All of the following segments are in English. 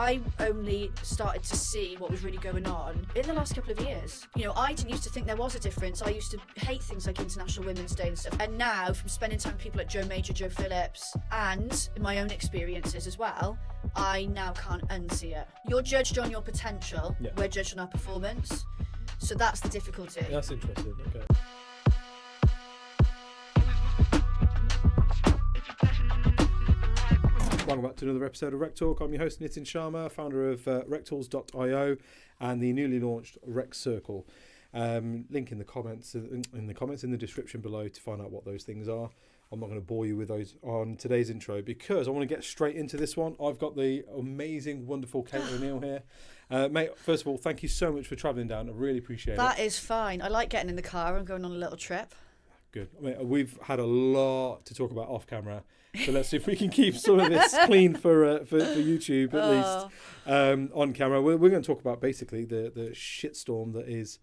I only started to see what was really going on in the last couple of years. You know, I didn't used to think there was a difference. I used to hate things like International Women's Day and stuff. And now, from spending time with people like Joe Major, Joe Phillips, and in my own experiences as well, I now can't unsee it. You're judged on your potential. Yeah. We're judged on our performance. So that's the difficulty. That's interesting. Okay. Welcome back to another episode of Rec Talk. I'm your host, Nitin Sharma, founder of rectools.io and the newly launched Rec Circle. Link in the comments, in the description below to find out what those things are. I'm not going to bore you with those on today's intro because I want to get straight into this one. I've got the amazing, wonderful Kate O'Neill here. Mate, first of all, thank you so much for travelling down. I really appreciate it. That is fine. I like getting in the car and going on a little trip. Good. I mean, we've had a lot to talk about off camera, so let's see if we can keep some of this clean for YouTube at least. On camera, we're going to talk about basically the shitstorm that is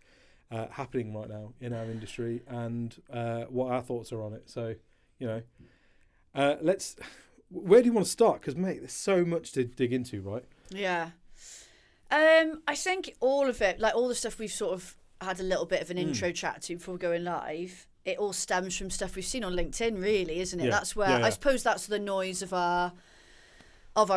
happening right now in our industry and what our thoughts are on it. So, you know, where do you want to start? Because, mate, there's so much to dig into, right? Yeah. I think all of it, like all the stuff we've sort of had a little bit of an intro chat to before going live, it all stems from stuff we've seen on LinkedIn, really, isn't it? Yeah. That's where I suppose that's the noise of our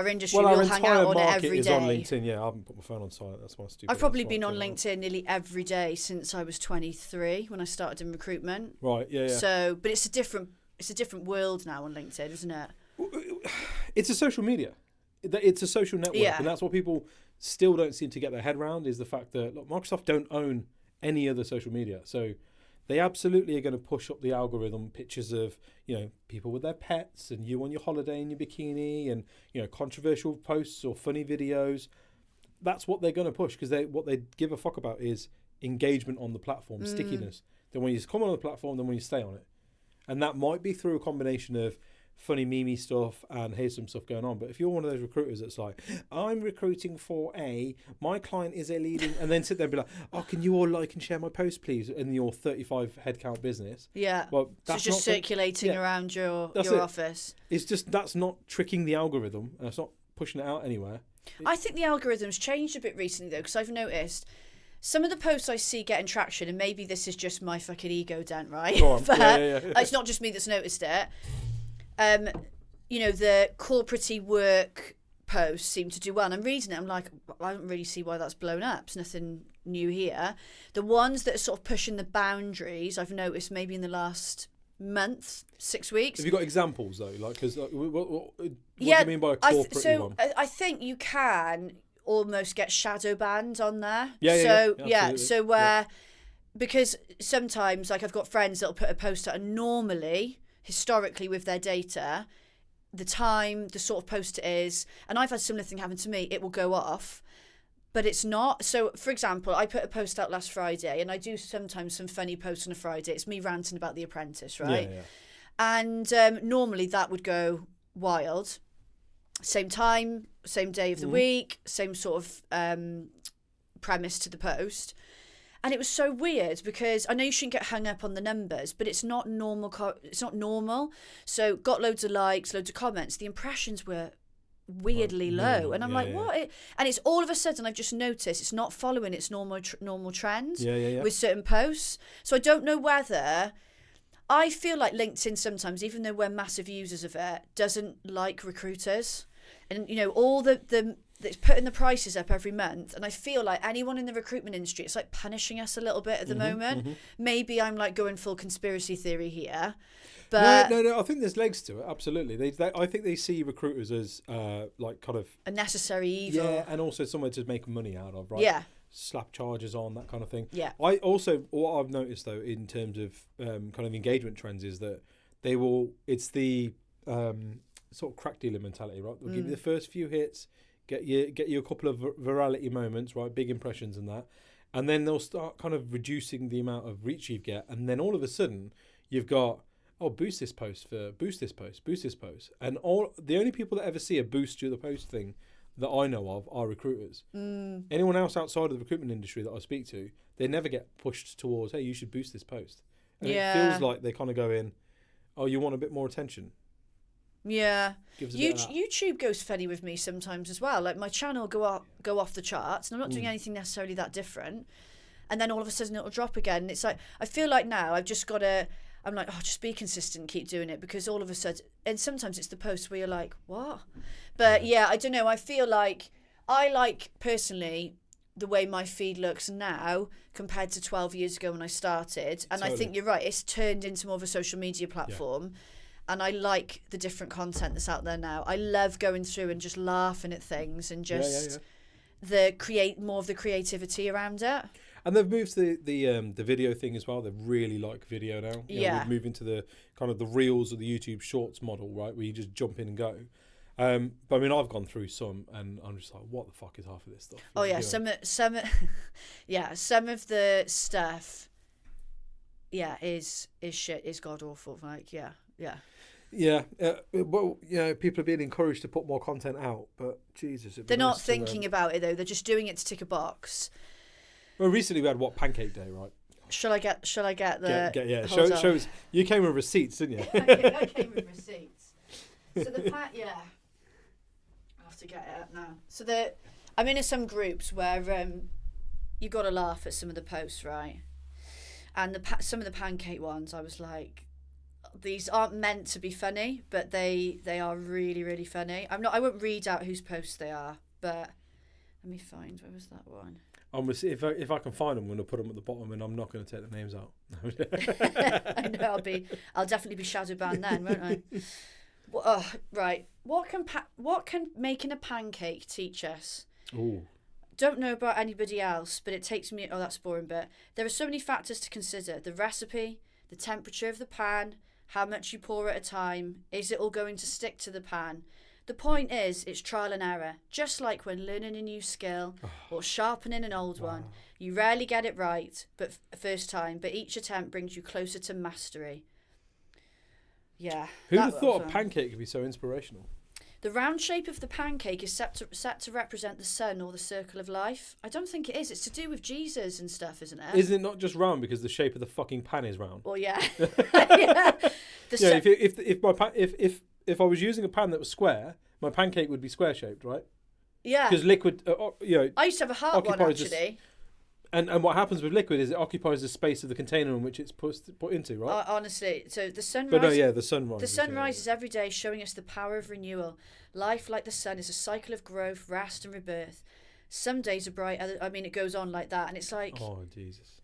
industry. Well, we all hang out on it every day. On LinkedIn. Yeah, I haven't put my phone on silent. That's my stupid. I've probably been on LinkedIn nearly every day since I was 23 when I started in recruitment. Right. Yeah. So, but it's a different world now on LinkedIn, isn't it? It's a social media. It's a social network, and that's what people still don't seem to get their head around is the fact that Microsoft don't own any other social media, so they absolutely are going to push up the algorithm pictures of, you know, people with their pets and you on your holiday in your bikini and, you know, controversial posts or funny videos. That's what they're going to push because what they give a fuck about is engagement on the platform, stickiness. Then when you come on the platform, then when you stay on it. And that might be through a combination of funny meme stuff and here's some stuff going on. But if you're one of those recruiters that's like, I'm recruiting for my client is a leading, and then sit there and be like, oh, can you all like and share my post, please, in your 35 headcount business? Yeah. Well, that's so just circulating around your office. It's just, that's not tricking the algorithm and it's not pushing it out anywhere. I think the algorithm's changed a bit recently, though, because I've noticed some of the posts I see getting traction, and maybe this is just my fucking ego dent, right? Go on. But yeah. It's not just me that's noticed it. You know, the corporate-y work posts seem to do well. And I'm reading it, I'm like, I don't really see why that's blown up. There's nothing new here. The ones that are sort of pushing the boundaries, I've noticed maybe in the last month, 6 weeks. Have you got examples, though? Like, because what do you mean by a corporate one? I think you can almost get shadow banned on there. Because sometimes, like, I've got friends that'll put a post out, and normally, historically, with their data, the time, the sort of post it is, and I've had a similar thing happen to me, it will go off, but it's not. So, for example, I put a post out last Friday, and I do sometimes some funny posts on a Friday. It's me ranting about The Apprentice, right? Yeah. And normally that would go wild. Same time, same day of the week, same sort of premise to the post. And it was so weird because I know you shouldn't get hung up on the numbers, but it's not normal. It's not normal. So got loads of likes, loads of comments. The impressions were weirdly low, and I'm like, what? And it's all of a sudden I've just noticed it's not following its normal trends with certain posts. So I don't know whether. I feel like LinkedIn sometimes, even though we're massive users of it, doesn't like recruiters, and you know all it's putting the prices up every month, and I feel like anyone in the recruitment industry, it's like punishing us a little bit at the moment. Maybe I'm like going full conspiracy theory here, but no, I think there's legs to it. Absolutely, I think they see recruiters as like kind of a necessary evil, and also somewhere to make money out of, right? Yeah, slap charges on that kind of thing. Yeah. I also, what I've noticed though in terms of kind of engagement trends is that it's the sort of crack dealer mentality, right? They'll give you the first few hits. Get you a couple of virality moments, right? Big impressions and that. And then they'll start kind of reducing the amount of reach you get. And then all of a sudden you've got, boost this post. And the only people that ever see a boost to the post thing that I know of are recruiters. Anyone else outside of the recruitment industry that I speak to, they never get pushed towards, hey, you should boost this post. And it feels like they kind of go in, oh, you want a bit more attention? Yeah. Gives a bit of that. YouTube goes funny with me sometimes as well. Like my channel will go off the charts, and I'm not doing anything necessarily that different. And then all of a sudden it'll drop again. And it's like, I feel like now I've just got to, I'm like, oh, just be consistent, keep doing it, because all of a sudden, and sometimes it's the posts where you're like, what? But yeah, I don't know. I feel like I like personally the way my feed looks now compared to 12 years ago when I started. And I think you're right. It's turned into more of a social media platform. Yeah. And I like the different content that's out there now. I love going through and just laughing at things and just more of the creativity around it. And they've moved to the video thing as well. They really like video now. You know, we've moved into the kind of the Reels or the YouTube Shorts model, right, where you just jump in and go. But I mean, I've gone through some, and I'm just like, what the fuck is half of this stuff? Oh yeah, some of the stuff, is shit, is god awful. Like yeah. Well, you know, people are being encouraged to put more content out, but Jesus, they're not thinking about it though. They're just doing it to tick a box. Well, recently we had Pancake Day, right? Shall I get the show us. You came with receipts, didn't you? I came with receipts. So I have to get it up now. So I'm in some groups where you got to laugh at some of the posts, right? And some of the pancake ones, I was like, these aren't meant to be funny, but they are really, really funny. I won't read out whose posts they are, but let me find, where was that one? I'm gonna see if I can find them. I'm gonna put them at the bottom, and I'm not gonna take the names out. I know I'll definitely be shadow banned then, won't I? Right. What can making a pancake teach us? Ooh. Don't know about anybody else, but it takes me. Oh, that's a boring bit. There are so many factors to consider: the recipe, the temperature of the pan, how much you pour at a time. Is it all going to stick to the pan? The point is, it's trial and error. Just like when learning a new skill or sharpening an old one. You rarely get it right, first time, but each attempt brings you closer to mastery. Yeah. Who'd have thought a pancake could be so inspirational? The round shape of the pancake is set to represent the sun or the circle of life. I don't think it is. It's to do with Jesus and stuff, isn't it? Isn't it not just round because the shape of the fucking pan is round? Well, yeah. Yeah. If I was using a pan that was square, my pancake would be square shaped, right? Yeah. Because liquid, I used to have a heart one actually. And what happens with liquid is it occupies the space of the container in which it's put into, right? Honestly, so the sun. But no, yeah, the sun rises. The sun rises every day, showing us the power of renewal. Life, like the sun, is a cycle of growth, rest, and rebirth. Some days are bright. It goes on like that, and it's like. Oh Jesus.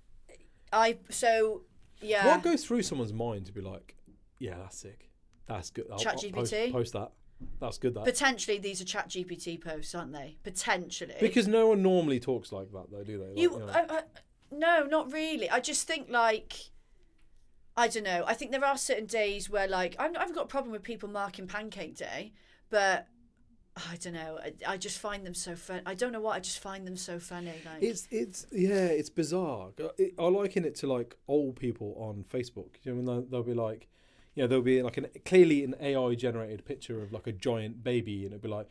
Yeah. What goes through someone's mind to be like, yeah, that's sick. That's good. ChatGPT. Post that. That's good. That potentially these are ChatGPT posts, aren't they? Potentially. Because no one normally talks like that, though, do they? No, not really. I just think I don't know. I think there are certain days where I've got a problem with people marking Pancake Day, but I don't know. I just find them so fun. I don't know what. I just find them so funny. It's bizarre. I liken it to old people on Facebook. You know, when they'll be like. There'll be clearly an AI generated picture of a giant baby, and it'll be like,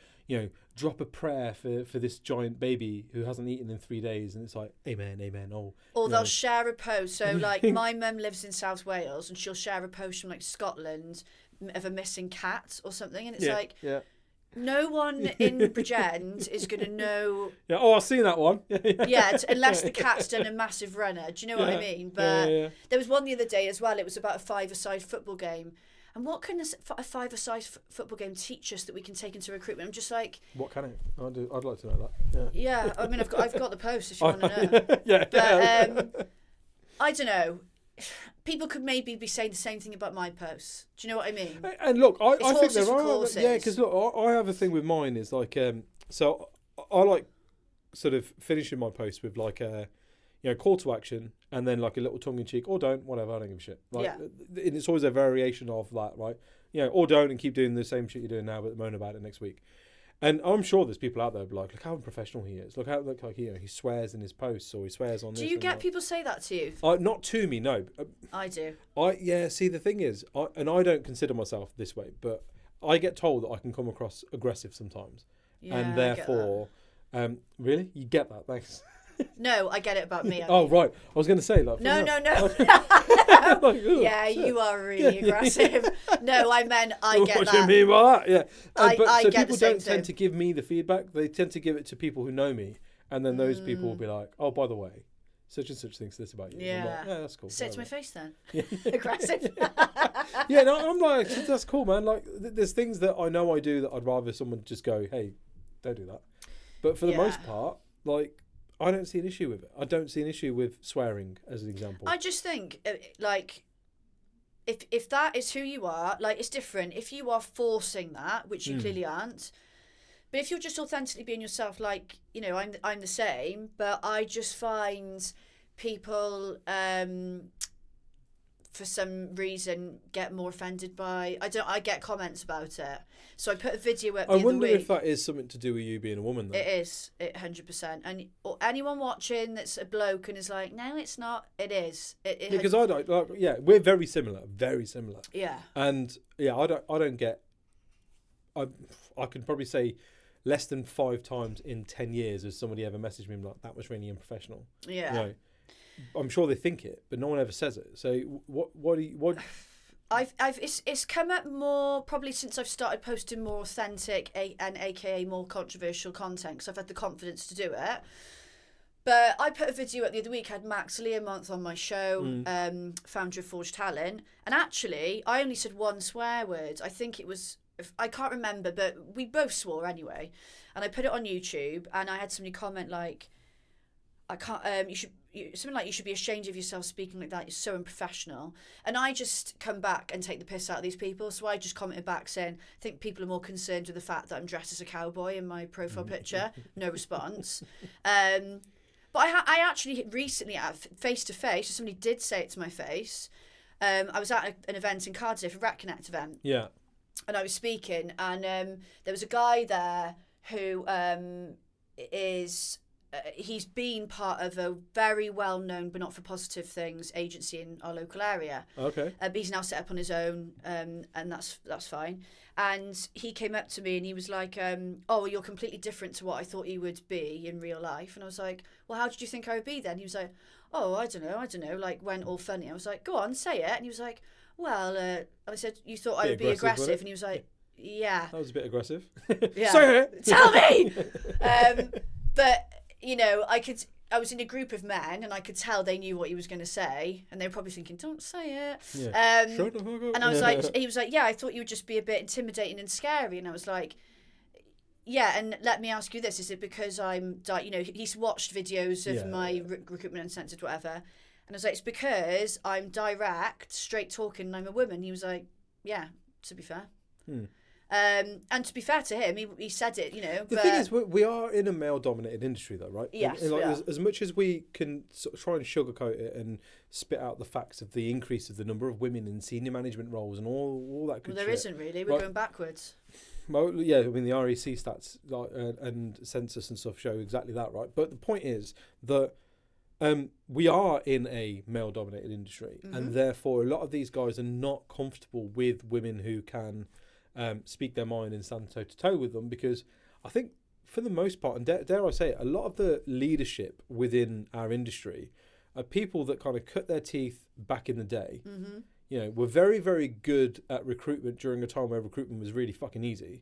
drop a prayer for this giant baby who hasn't eaten in 3 days, and it's like, amen, amen. Or they'll share a post. So my mum lives in South Wales, and she'll share a post from Scotland of a missing cat or something, and it's no one in Bridgend is going to know. Yeah. Oh, I've seen that one. Unless the cat's done a massive runner. Do you know what I mean? But there was one the other day as well. It was about a five-a-side football game. And what can a five-a-side football game teach us that we can take into recruitment? I'm just like... What can it? I'd like to know that. Yeah. I mean, I've got the post if you want to know. But I don't know. People could maybe be saying the same thing about my posts. Do you know what I mean? And look, I think there are. Yeah, because look, I have a thing with mine is so I like sort of finishing my post with a call to action and then a little tongue in cheek or don't, whatever. I don't give a shit. And it's always a variation of that, right? Or don't and keep doing the same shit you're doing now, but moan about it next week. And I'm sure there's people out there who be like, look how unprofessional he is. Look he swears in his posts or he swears on this. Do you get people say that to you? Not to me, no. I do. See, the thing is, I don't consider myself this way, but I get told that I can come across aggressive sometimes. Yeah, and therefore, really? You get that, thanks. No, I get it about me. Oh, right. I was going to say that. No. Like, yeah, you are really aggressive. No, I meant I get what that. What do you mean by that? Yeah. I so get people the same don't tend to give me the feedback. They tend to give it to people who know me. And then those people will be like, oh, by the way, such and such thinks this about you. Yeah. I'm like, yeah, that's cool. Say it to my face then. Yeah. Aggressive. Yeah, no, I'm like, that's cool, man. Like, there's things that I know I do that I'd rather someone just go, hey, don't do that. But for the most part, like, I don't see an issue with it. I don't see an issue with swearing, as an example. I just think, like, if that is who you are, like, it's different. If you are forcing that, which you clearly aren't, but if you're just authentically being yourself, like, you know, I'm the same, but I just find people, for some reason, get more offended by. I get comments about it. So I put a video up the other week. I wonder if that is something to do with you being a woman, though. It is, 100%. And or anyone watching that's a bloke and is like, no, it's not. It is. Because I don't. Like, yeah, we're very similar. Very similar. Yeah. And yeah, I don't get. I could probably say less than 5 times in 10 years has somebody ever messaged me like, that was really unprofessional. Yeah. You know, I'm sure they think it, but no one ever says it. So what? It's come up more probably since I've started posting more authentic and aka more controversial content, because I've had the confidence to do it. But I put a video up the other week, had Max Learmonth on my show, founder of Forged Talent, and actually I only said one swear word. I think it was, I can't remember, but we both swore anyway. And I put it on YouTube, and I had somebody comment like, I can't, something like, you should be ashamed of yourself speaking like that. You're so unprofessional. And I just come back and take the piss out of these people. So I just commented back saying, I think people are more concerned with the fact that I'm dressed as a cowboy in my profile picture. No response. But I actually recently, face to face, so somebody did say it to my face. I was at an event in Cardiff, a Rec Connect event. Yeah. And I was speaking, and there was a guy there who is... he's been part of a very well-known but not for positive things agency in our local area. Okay. But he's now set up on his own, and that's fine. And he came up to me and he was like, "Oh, you're completely different to what I thought you would be in real life." And I was like, "Well, how did you think I would be then?" He was like, "Oh, I don't know." Like, went all funny. I was like, "Go on, say it." And he was like, "Well," I said, "You thought I would be aggressive?" And he was like, "Yeah." That was a bit aggressive. Yeah. Say it. Tell me. But. You know, I was in a group of men, and I could tell they knew what he was going to say, and they were probably thinking, "Don't say it." Yeah. Shut the fuck up. And I was like, he was like, "Yeah, I thought you would just be a bit intimidating and scary," and I was like, "Yeah." And let me ask you this: is it because I'm, you know, he's watched videos of my Recruitment Uncensored, whatever, and I was like, "It's because I'm direct, straight talking, and I'm a woman." He was like, "Yeah, to be fair." And to be fair to him, he said it, you know. The thing is, we are in a male-dominated industry, though, right? Yes. And like, as much as we can sort of try and sugarcoat it and spit out the facts of the increase of the number of women in senior management roles and all that good shit. Well, there isn't really. We're going backwards. Well, yeah, I mean, the REC stats and census and stuff show exactly that, right? But the point is that we are in a male-dominated industry, and therefore a lot of these guys are not comfortable with women who can... speak their mind and stand toe to toe with them, because I think for the most part, and dare I say it, a lot of the leadership within our industry are people that kind of cut their teeth back in the day. You know, were very, very good at recruitment during a time where recruitment was really fucking easy,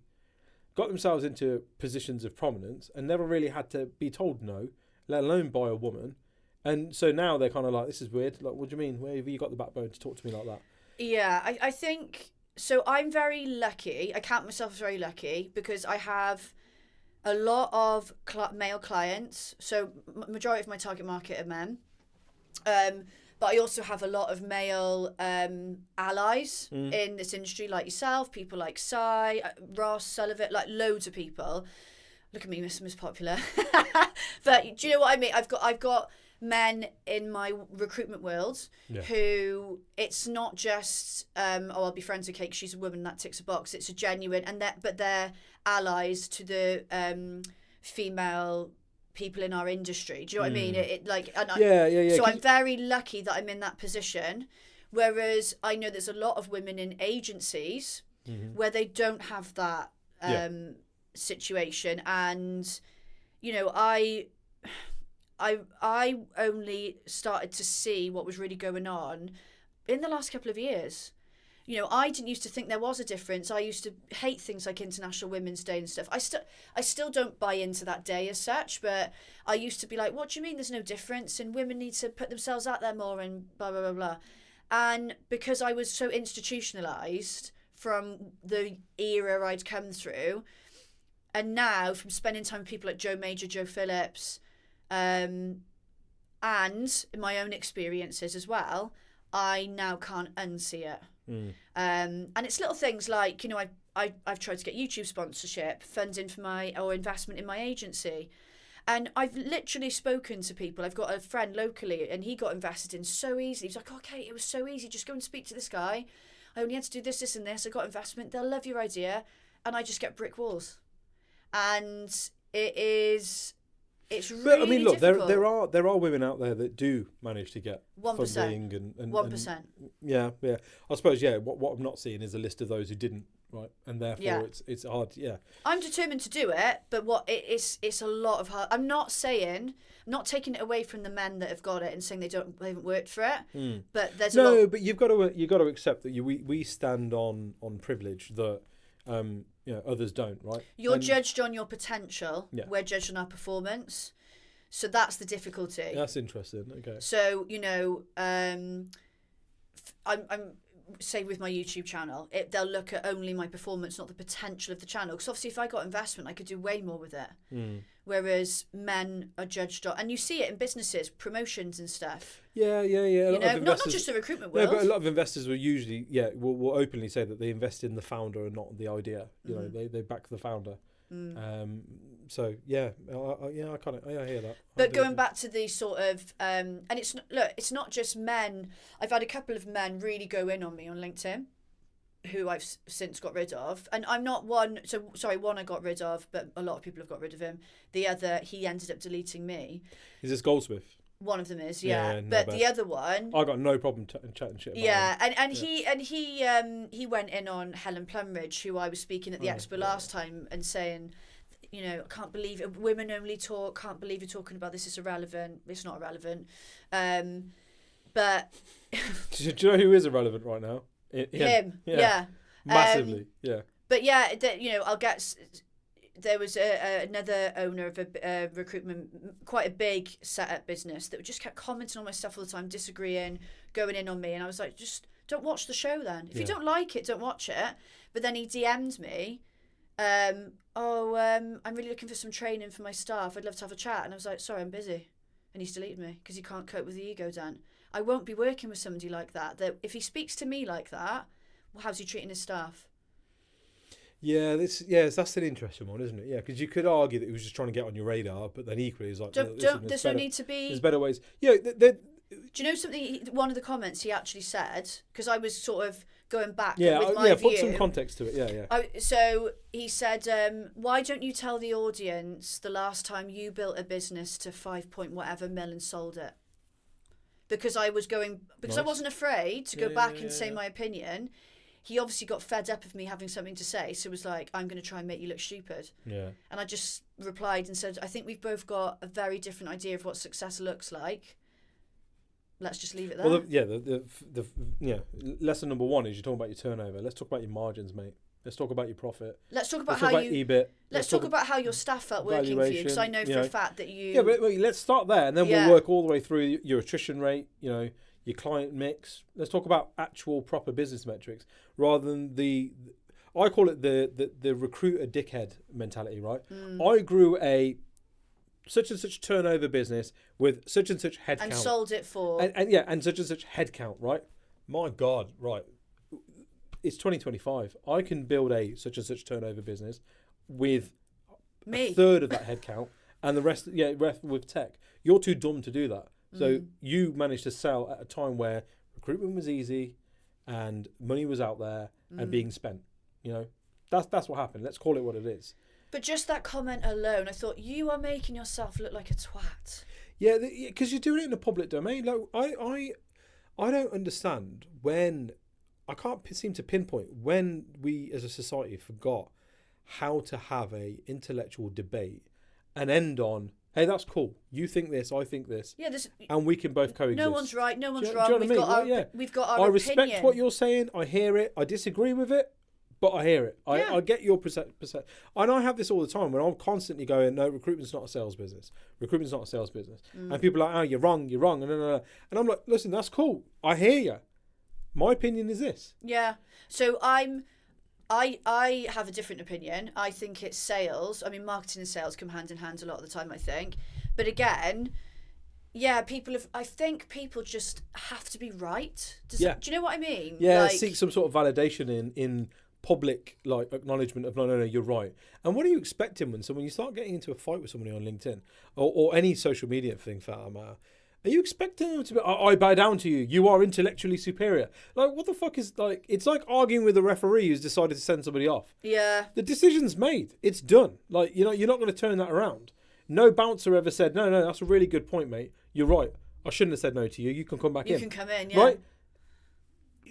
got themselves into positions of prominence and never really had to be told no, let alone by a woman. And so now they're kind of like, this is weird. Like, what do you mean? Where have you got the backbone to talk to me like that? Yeah, I think... So I'm very lucky. I count myself as very lucky because I have a lot of male clients. So majority of my target market are men. But I also have a lot of male allies in this industry, like yourself, people like Si, Ross, Sullivan, like loads of people. Look at me, Miss Popular. But do you know what I mean? I've got men in my recruitment world who it's not just I'll be friends with Kate 'cause she's a woman, that ticks a box. It's a genuine, but they're allies to the female people in our industry. Do you know what I mean? Yeah. So I'm very lucky that I'm in that position. Whereas I know there's a lot of women in agencies where they don't have that situation, and you know, I only started to see what was really going on in the last couple of years. You know, I didn't used to think there was a difference. I used to hate things like International Women's Day and stuff. I still don't buy into that day as such, but I used to be like, what do you mean there's no difference and women need to put themselves out there more and blah, blah, blah, blah. And because I was so institutionalised from the era I'd come through, and now from spending time with people like Joe Major, Joe Phillips, and in my own experiences as well, I now can't unsee it. And it's little things like, you know, I've tried to get YouTube sponsorship, funding for or investment in my agency. And I've literally spoken to people. I've got a friend locally and he got invested in so easily. He's like, okay, it was so easy. Just go and speak to this guy. I only had to do this, this and this. I got investment. They'll love your idea. And I just get brick walls. And it's really but, I mean, look, difficult. there are women out there that do manage to get 1%. funding and 1%. Yeah. I suppose, what I'm not seeing is a list of those who didn't, right? And therefore it's hard, I'm determined to do it, but it's a lot of hard. I'm not taking it away from the men that have got it and saying they haven't worked for it. But there's a lot. But you've got to accept that we stand on privilege that others don't, right? You're judged on your potential. Yeah. We're judged on our performance. So that's the difficulty. That's interesting. Okay. So, you know, I'm say with my YouTube channel, they'll look at only my performance, not the potential of the channel. Because obviously if I got investment, I could do way more with it. Whereas men are judged on, and you see it in businesses, promotions and stuff. Yeah. You know, not just the recruitment world. No, but a lot of investors will usually, will openly say that they invest in the founder and not the idea. You know, they back the founder. So I hear that. But going back to the sort of, and it's not just men. I've had a couple of men really go in on me on LinkedIn, who I've since got rid of. And I'm not one. So sorry, one I got rid of, but a lot of people have got rid of him. The other, he ended up deleting me. Is this Goldsmith? One of them is, but the other one, I got no problem chatting shit about him. He went in on Helen Plumridge, who I was speaking at the expo last time, and saying, you know, I can't believe it. Women only talk. Can't believe you're talking about this. It's irrelevant. It's not irrelevant. But do you know who is irrelevant right now? Him. Yeah. Massively. But I'll get. There was another owner of a recruitment, quite a big setup business, that just kept commenting on my stuff all the time, disagreeing, going in on me, and I was like, just don't watch the show then. If you don't like it, don't watch it. But then he DM'd me, I'm really looking for some training for my staff. I'd love to have a chat. And I was like, sorry, I'm busy. And he's deleted me because he can't cope with the ego, Dan. I won't be working with somebody like that. That if he speaks to me like that, well, how's he treating his staff? Yeah, that's an interesting one, isn't it? Yeah, because you could argue that he was just trying to get on your radar, but then equally he's like, there's no need to be. There's better ways. Yeah. Do you know something? One of the comments he actually said, because I was sort of going back with my view. Put some context to it. Yeah. So he said, why don't you tell the audience the last time you built a business to 5 point whatever mil and sold it? Because I wasn't afraid to go back and say my opinion. He obviously got fed up of me having something to say, so was like, I'm going to try and make you look stupid. Yeah. And I just replied and said, I think we've both got a very different idea of what success looks like. Let's just leave it there. Well, lesson number one is you're talking about your turnover. Let's talk about your margins, mate. Let's talk about your profit. Let's talk about EBIT. Let's talk about how your staff felt working for you, because I know for a fact that you. Yeah, but let's start there, and then we'll work all the way through your attrition rate. You know, your client mix. Let's talk about actual proper business metrics rather than I call it the recruiter dickhead mentality, right? I grew a such and such turnover business with such and such headcount. And sold it for. And such and such headcount, right? My God, right. It's 2025. I can build a such and such turnover business with a third of that headcount and the rest with tech. You're too dumb to do that. So you managed to sell at a time where recruitment was easy and money was out there and being spent. You know, that's what happened. Let's call it what it is. But just that comment alone, I thought, you are making yourself look like a twat. Yeah, because you're doing it in the public domain. Like, I don't understand when. I can't seem to pinpoint when we as a society forgot how to have a intellectual debate and end on Hey, that's cool. You think this, I think this. Yeah, and we can both coexist. No one's right, no one's wrong. Do you know what I mean? We've got our I opinion. respect what you're saying. I hear it. I disagree with it, but I hear it. I get your perception. And I have this all the time when I'm constantly going, no, recruitment's not a sales business. Recruitment's not a sales business. And people are like, oh, you're wrong. And I'm like, listen, that's cool. I hear you. My opinion is this. Yeah. So I have a different opinion. I think it's sales. I mean, marketing and sales come hand in hand a lot of the time, I think. But again, yeah, I think people just have to be right. Do you know what I mean? Yeah, seek some sort of validation in public, like, acknowledgement of, no, you're right. And what are you expecting when you start getting into a fight with somebody on LinkedIn or any social media thing for that matter? Are you expecting them to be, I bow down to you, you are intellectually superior? Like, what the fuck is, like, it's like arguing with a referee who's decided to send somebody off. Yeah. The decision's made. It's done. Like, you're not going to turn that around. No bouncer ever said, no, that's a really good point, mate. You're right. I shouldn't have said no to you. You can come back in. You can come in, yeah. Right?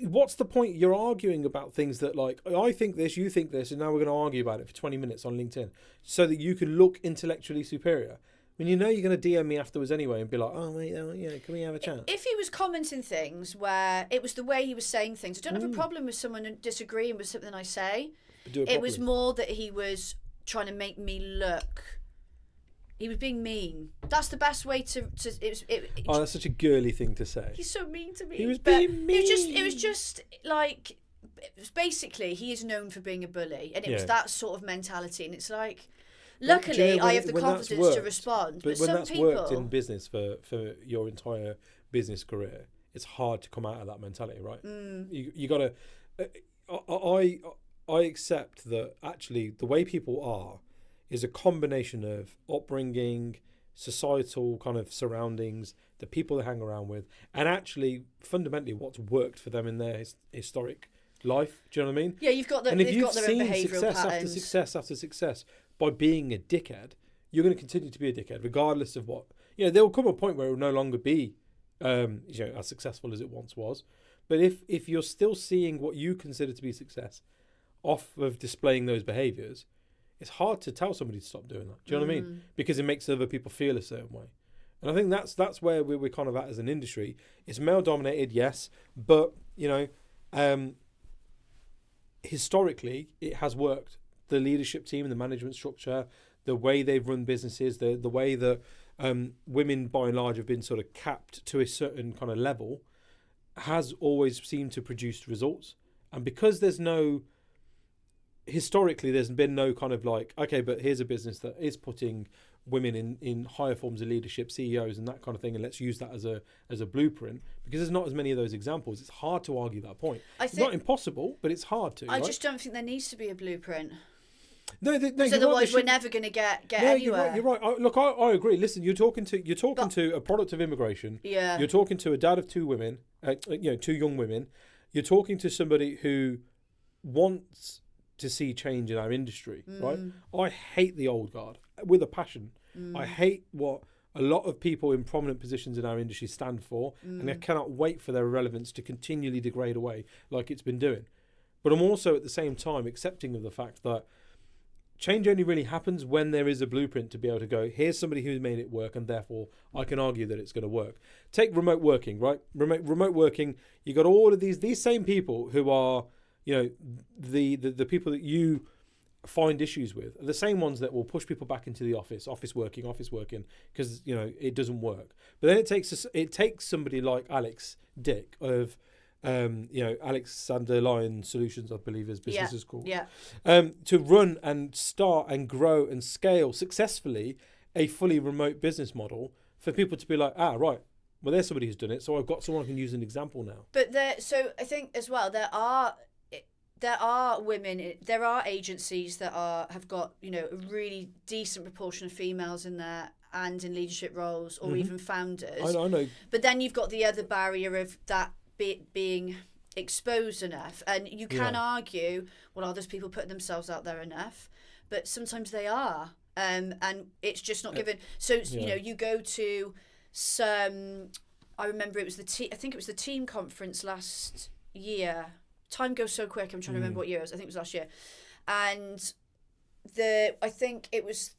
What's the point? You're arguing about things that, like, I think this, you think this, and now we're going to argue about it for 20 minutes on LinkedIn so that you can look intellectually superior. When you know you're going to DM me afterwards anyway and be like, oh, mate, can we have a chat? If he was commenting things where it was the way he was saying things, I don't have a problem with someone disagreeing with something I say. It was more that he was trying to make me look. He was being mean. That's the best way to that's such a girly thing to say. He's so mean to me. He was being mean. It was just like, basically, he is known for being a bully. And it was that sort of mentality. And it's like, luckily, I have the confidence to respond. But when some that's people worked in business for your entire business career, it's hard to come out of that mentality, right? You got to... I accept that actually the way people are is a combination of upbringing, societal kind of surroundings, the people they hang around with, and actually fundamentally what's worked for them in their historic life. Do you know what I mean? Yeah, they've got their own behavioural success patterns. after success after success by being a dickhead, you're going to continue to be a dickhead regardless of what. There will come a point where it will no longer be as successful as it once was. But if you're still seeing what you consider to be success off of displaying those behaviours, it's hard to tell somebody to stop doing that. Do you know what I mean? Because it makes other people feel a certain way. And I think that's where we're kind of at as an industry. It's male dominated, yes, but historically it has worked. The leadership team and the management structure, the way they've run businesses, the way that women by and large have been sort of capped to a certain kind of level, has always seemed to produce results. And because historically there's been no kind of like, okay, but here's a business that is putting women in higher forms of leadership, CEOs and that kind of thing, and let's use that as a blueprint, because there's not as many of those examples. It's hard to argue that point. It's not impossible, but it's hard to. I just don't think there needs to be a blueprint. No, otherwise we're never going to get anywhere. You're right. I agree. Listen, you're talking to a product of immigration. Yeah. You're talking to a dad of two women, two young women. You're talking to somebody who wants to see change in our industry, right? I hate the old guard with a passion. I hate what a lot of people in prominent positions in our industry stand for, and I cannot wait for their relevance to continually degrade away like it's been doing. But I'm also at the same time accepting of the fact that change only really happens when there is a blueprint to be able to go, here's somebody who's made it work, and therefore I can argue that it's going to work. Take remote working, right? Remote working, you got all of these same people who are, the people that you find issues with are the same ones that will push people back into the office working, because it doesn't work. But then it takes somebody like Alex Dick of Alexander Lyon Solutions, I believe his business is called, to run and start and grow and scale successfully a fully remote business model for people to be like, right, well, there's somebody who's done it, so I've got someone I can use an example now. But so I think as well there are women, there are agencies that have got a really decent proportion of females in there and in leadership roles, or even founders. I know. But then you've got the other barrier of that being exposed enough, and you can argue, well, are those people putting themselves out there enough? But sometimes they are, and it's just not given. So you go to some. I remember it was I think it was the team conference last year. Time goes so quick. I'm trying to remember what year it was. I think it was last year, and I think it was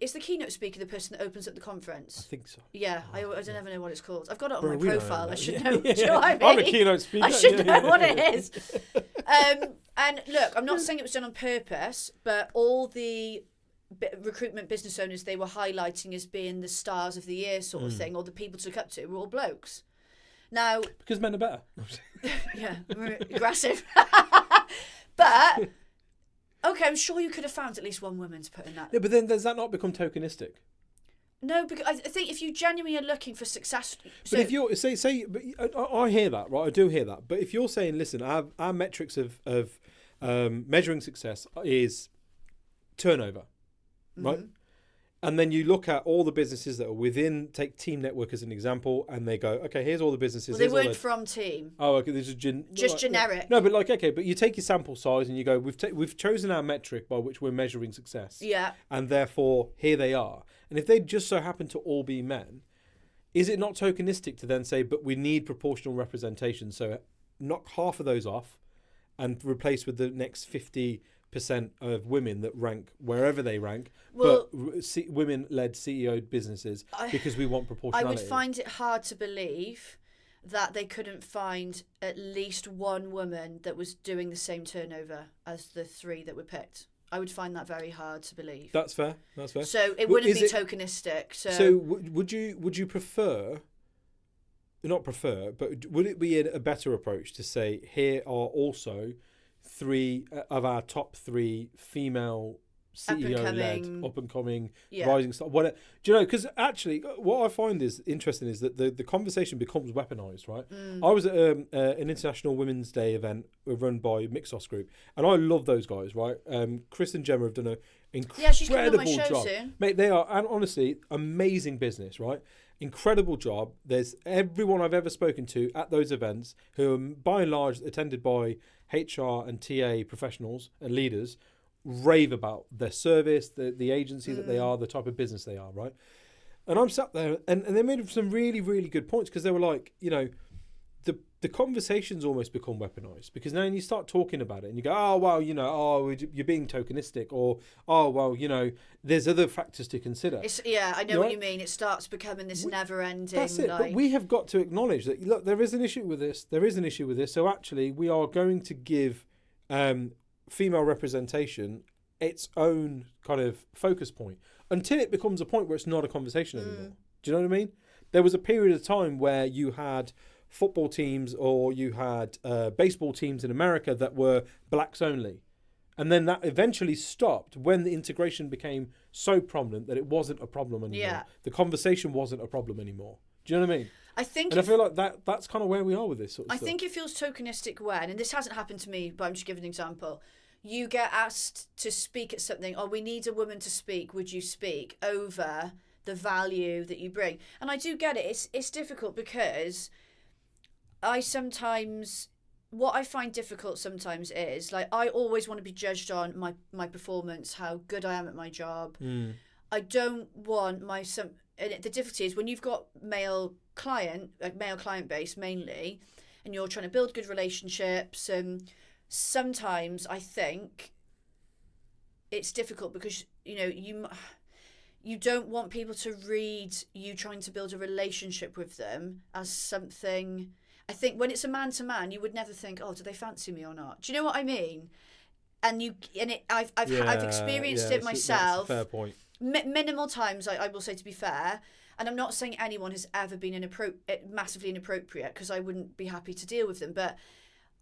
is the keynote speaker the person that opens up the conference? I think so. Yeah, I don't ever know what it's called. I've got it on my We don't profile. know I that. should know. Do you know what I mean? I'm a keynote speaker. I should know what it is. And look, I'm not saying it was done on purpose, but all the recruitment business owners they were highlighting as being the stars of the year sort of thing, or the people to look up to, were all blokes. Now, because men are better. Yeah, aggressive. But okay, I'm sure you could have found at least one woman to put in that. Yeah, but then does that not become tokenistic? No, because I think if you genuinely are looking for success, but if you're but I hear that, right? I do hear that. But if you're saying, listen, our metrics of measuring success is turnover, right? And then you look at all the businesses that are within, take Team Network as an example, and they go, okay, here's all the businesses. Well, they weren't from Team. Oh, okay, this is just generic. No, but like, okay, but you take your sample size and you go, we've chosen our metric by which we're measuring success. Yeah. And therefore, here they are. And if they just so happen to all be men, is it not tokenistic to then say, but we need proportional representation, so knock half of those off and replace with the next 50% of women that rank wherever they rank, but women-led CEO businesses, because we want proportionality. I would find it hard to believe that they couldn't find at least one woman that was doing the same turnover as the three that were picked. I would find that very hard to believe. That's fair. So it wouldn't be tokenistic. So would you prefer? Not prefer, but would it be a better approach to say, here are also 3 of our top 3 female CEO-led, up-and-coming, rising star? Do you know? Because actually, what I find is interesting is that the conversation becomes weaponized, right? I was at an International Women's Day event run by Mixos Group, and I love those guys, right? Chris and Gemma have done an incredible job. Soon. Mate, they are, and honestly, amazing business, right? Incredible job. There's everyone I've ever spoken to at those events who are by and large attended by HR and TA professionals and leaders rave about their service, the agency that they are, the type of business they are, right? And I'm sat there and they made some really, really good points, because they were like, you know, the conversations almost become weaponized, because now you start talking about it and you go, oh, well, you know, oh, you're being tokenistic, or, oh, well, you know, there's other factors to consider. I know what you mean. It starts becoming this never-ending. That's it. But we have got to acknowledge that, look, there is an issue with this. So actually, we are going to give female representation its own kind of focus point until it becomes a point where it's not a conversation anymore. Do you know what I mean? There was a period of time where you had football teams or you had baseball teams in America that were blacks only. And then that eventually stopped when the integration became so prominent that it wasn't a problem anymore. Yeah. The conversation wasn't a problem anymore. Do you know what I mean? I feel like that's kind of where we are with this sort of stuff. I think it feels tokenistic when, and this hasn't happened to me, but I'm just giving an example. You get asked to speak at something, we need a woman to speak, would you speak, over the value that you bring. And I do get it. It's difficult because what I find difficult sometimes is, like, I always want to be judged on my performance, how good I am at my job. I don't want and the difficulty is when you've got male client base mainly, and you're trying to build good relationships, and sometimes I think it's difficult because, you know, you don't want people to read you trying to build a relationship with them as something. I think when it's a man to man, you would never think, oh, do they fancy me or not? Do you know what I mean? I've experienced it myself. That's a fair point. Minimal times, I will say, to be fair. And I'm not saying anyone has ever been massively inappropriate, because I wouldn't be happy to deal with them. But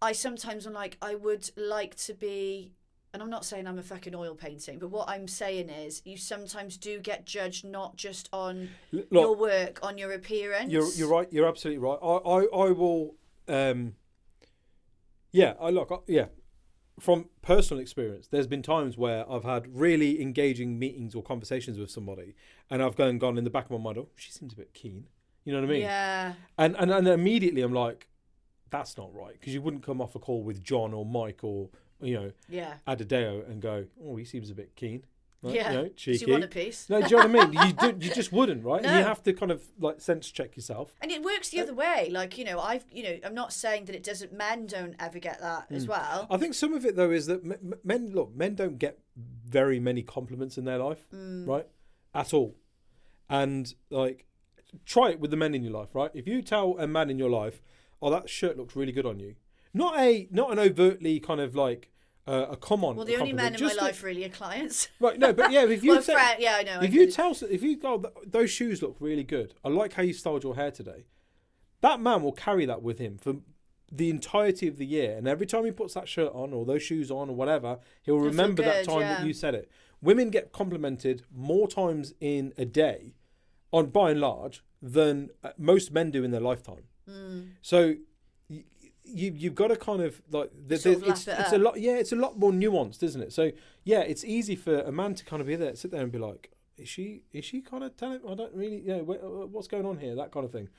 I sometimes am like, I would like to be, and I'm not saying I'm a fucking oil painting, but what I'm saying is you sometimes do get judged not just on your work, on your appearance. You're right. You're absolutely right. I will. From personal experience, there's been times where I've had really engaging meetings or conversations with somebody, and I've gone in the back of my mind, oh, she seems a bit keen. You know what I mean? Yeah. And immediately I'm like, that's not right, because you wouldn't come off a call with John or Mike or, you know, Adedeo and go, oh, he seems a bit keen. Right? Yeah. You know, cheeky. Do you want a piece? No, do you know what I mean? You just wouldn't, right? No. And you have to kind of like sense check yourself. And it works the other way. Like, you know, I'm not saying that it doesn't. Men don't ever get that as well. I think some of it though is that men don't get very many compliments in their life, right? At all. And like, try it with the men in your life, right? If you tell a man in your life, oh, that shirt looks really good on you, not an overtly kind of like a come on. Well, the only men in my life really are clients. Right, no, but yeah, if you well, I know. If you go, those shoes look really good. I like how you styled your hair today. That man will carry that with him for the entirety of the year, and every time he puts that shirt on or those shoes on or whatever, he'll remember that time that you said it. Women get complimented more times in a day, by and large, than most men do in their lifetime. So you've got to kind of like it's a lot. Yeah, it's a lot more nuanced, isn't it? So yeah, it's easy for a man to kind of sit there and be like, is she kind of telling? I don't really, what's going on here? That kind of thing.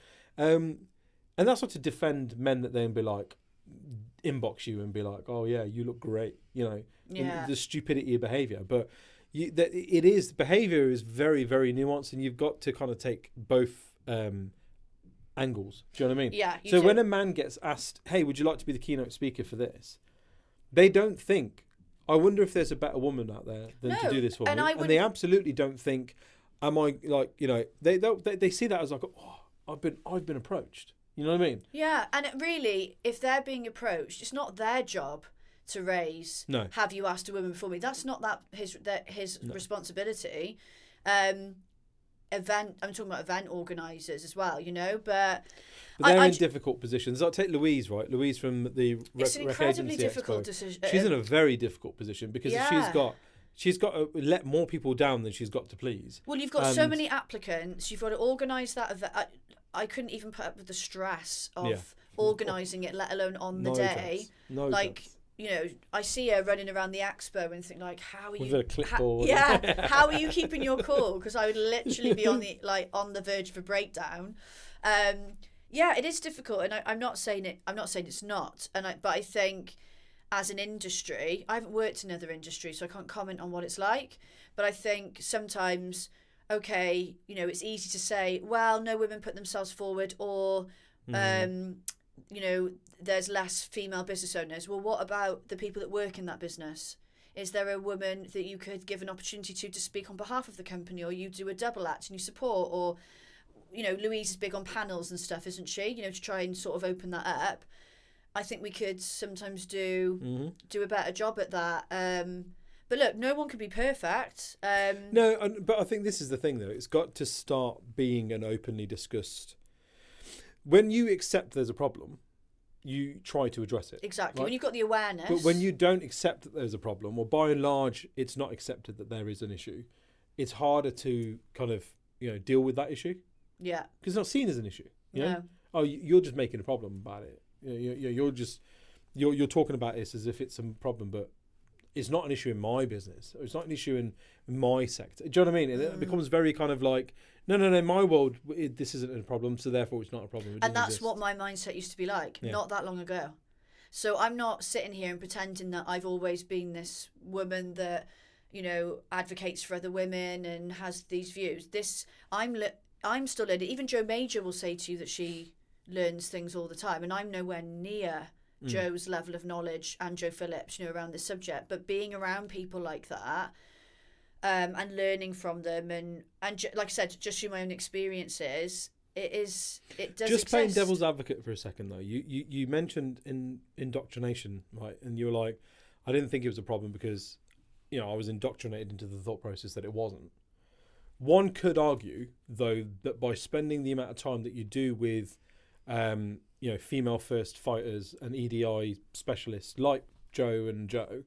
And that's not to defend men that then be like, inbox you and be like, oh yeah, you look great, the stupidity of behaviour. But behaviour is very, very nuanced, and you've got to kind of take both angles. Do you know what I mean? Yeah. So when a man gets asked, hey, would you like to be the keynote speaker for this? They don't think, I wonder if there's a better woman out there than to do this for me. And they absolutely don't think, am I like, they see that as like, oh, I've been approached. You know what I mean? Yeah, and really, if they're being approached, it's not their job to raise. No. Have you asked a woman before me? That's not his responsibility. I'm talking about event organisers as well, but they're in difficult positions. I'll take Louise, right? Louise from the It's an incredibly difficult decision. She's in a very difficult position because she's got to let more people down than she's got to please. Well, you've got so many applicants. You've got to organise that event. I couldn't even put up with the stress of organising it, let alone on the day. I see her running around the expo and think like, how are you? With a clipboard. How are you keeping your cool? Because I would literally be on the verge of a breakdown. It is difficult, and I'm not saying it's not. But I think as an industry, I haven't worked in other industries, so I can't comment on what it's like. But I think sometimes, okay, it's easy to say, well, no women put themselves forward, or, there's less female business owners. Well, what about the people that work in that business? Is there a woman that you could give an opportunity to speak on behalf of the company, or you do a double act and you support, or, Louise is big on panels and stuff, isn't she? To try and sort of open that up. I think we could sometimes do a better job at that. But look, no one can be perfect. No, but I think this is the thing, though. It's got to start being an openly discussed. When you accept there's a problem, you try to address it. Exactly. Right? When you've got the awareness. But when you don't accept that there's a problem, or by and large, it's not accepted that there is an issue, it's harder to kind of deal with that issue. Yeah. Because it's not seen as an issue. No. Oh, you're just making a problem about it. You're talking about this as if it's a problem, but it's not an issue in my business. It's not an issue in my sector. Do you know what I mean? It becomes very kind of like, no, in my world, this isn't a problem, so therefore it's not a problem. And that's what my mindset used to be like, not that long ago. So I'm not sitting here and pretending that I've always been this woman that, advocates for other women and has these views. I'm still learning. Even Jo Major will say to you that she learns things all the time, and I'm nowhere near Joe's level of knowledge and Joe Phillips, around this subject. But being around people like that, and learning from them, and like I said, just through my own experiences, it does just exist. Playing devil's advocate for a second, though. You mentioned indoctrination, right? And you were like, I didn't think it was a problem because, I was indoctrinated into the thought process that it wasn't. One could argue, though, that by spending the amount of time that you do with female first fighters and EDI specialists like Joe and Joe,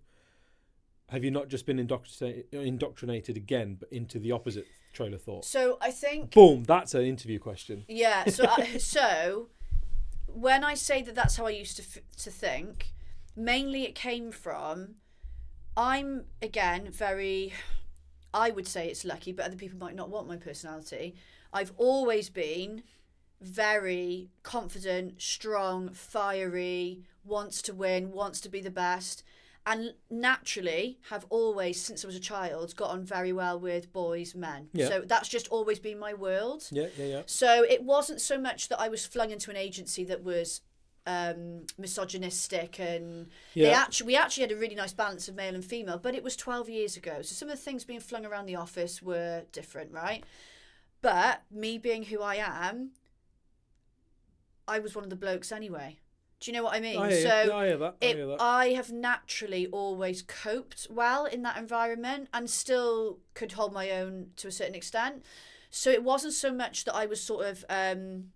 have you not just been indoctrinated again, but into the opposite trail of thought? So I think... Boom, that's an interview question. Yeah, so when I say that that's how I used to think, mainly it came from, I'm, again, I would say it's lucky, but other people might not want my personality. I've always been very confident, strong, fiery, wants to win, wants to be the best, and naturally have always, since I was a child, got on very well with boys, men. Yeah. So that's just always been my world. Yeah. So it wasn't so much that I was flung into an agency that was misogynistic, and Yeah. we actually had a really nice balance of male and female, but it was 12 years ago. So some of the things being flung around the office were different, right? But me being who I am, I was one of the blokes anyway. Do you know what I mean? I hear that. I have naturally always coped well in that environment and still could hold my own to a certain extent. So it wasn't so much that I was sort of in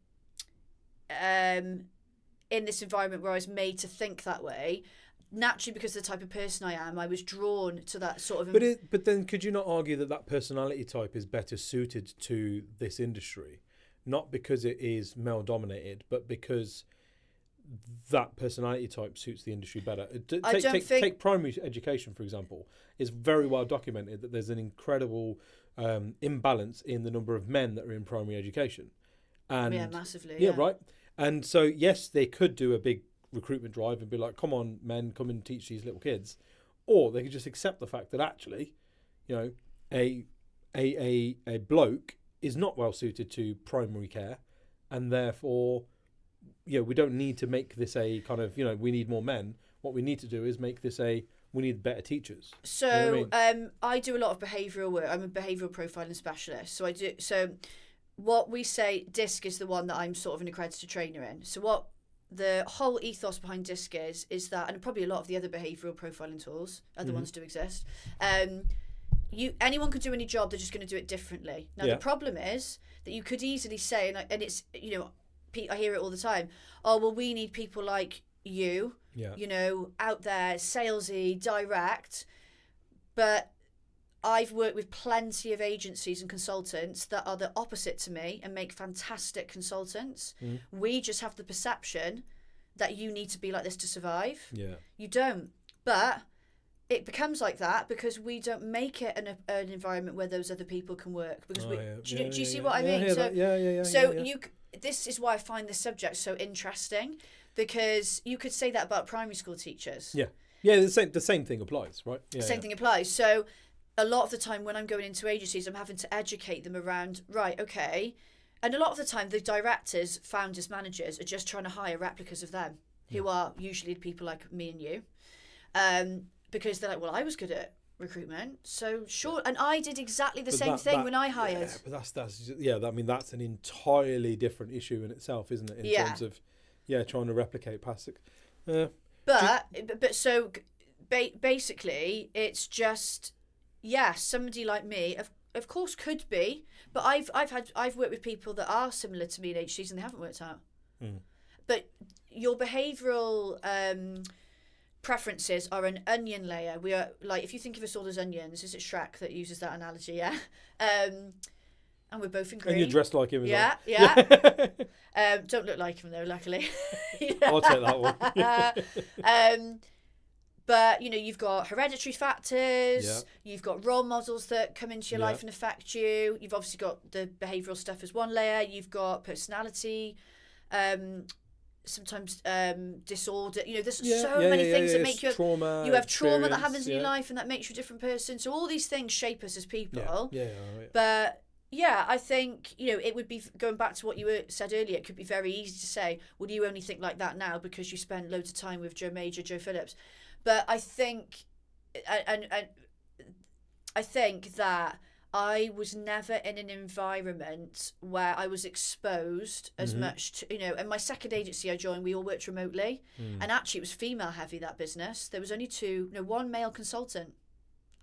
this environment where I was made to think that way. Naturally, because of the type of person I am, I was drawn to that sort of... But then could you not argue that personality type is better suited to this industry? Not because it is male-dominated, but because that personality type suits the industry better. Take primary education, for example. It's very well documented that there's an incredible imbalance in the number of men that are in primary education. And yeah, massively. Yeah, right. And so, yes, they could do a big recruitment drive and be like, come on, men, come and teach these little kids. Or they could just accept the fact that actually, you know, a bloke is not well suited to primary care, and therefore, you know, we don't need to make this a kind of, you know, we need more men. What we need to do is make this we need better teachers. So you know what I mean? I do a lot of behavioural work. I'm a behavioural profiling specialist. So what we say, DISC is the one that I'm sort of an accredited trainer in. So what the whole ethos behind DISC is that, and probably a lot of the other behavioural profiling tools, other ones do exist. Anyone could do any job, they're just going to do it differently. Now the problem is that you could easily say, and it's, you know, I hear it all the time, oh, well, we need people like you, you know, out there, salesy, direct. But I've worked with plenty of agencies and consultants that are the opposite to me and make fantastic consultants. We just have the perception that you need to be like this to survive. Yeah. You don't. But it becomes like that because we don't make it an environment where those other people can work. Because do you see what I mean? This is why I find this subject so interesting, because you could say that about primary school teachers. Yeah. Yeah, the same thing applies, right? Yeah, same thing applies. So a lot of the time when I'm going into agencies, I'm having to educate them around, right, okay. And a lot of the time the directors, founders, managers are just trying to hire replicas of them, who are usually people like me and you. Because they're like, well, I was good at recruitment, so sure. And I did exactly the same thing when I hired. Yeah, but I mean, that's an entirely different issue in itself, isn't it? In terms of, trying to replicate past it. Basically, it's just, somebody like me, of course, could be, but I've worked with people that are similar to me in agencies and they haven't worked out. But your behavioural preferences are an onion layer. We are like, if you think of us all as onions, is it Shrek that uses that analogy? Yeah. And we're both in green. And you're dressed like him as well. Yeah. Don't look like him though, luckily. I'll take that one. But you know, you've got hereditary factors. You've got role models that come into your life and affect you. You've obviously got the behavioural stuff as one layer. You've got personality. Sometimes disorder, you know, there's so many things that make you trauma. You have trauma that happens in your life, and that makes you a different person. So all these things shape us as people. But I think, you know, it would be, going back to what you said earlier, it could be very easy to say, well, you only think like that now because you spent loads of time with Joe Major, Joe Phillips. But I think, and I think that I was never in an environment where I was exposed as much to, you know, and my second agency I joined, we all worked remotely. And actually it was female heavy, that business. There was only one male consultant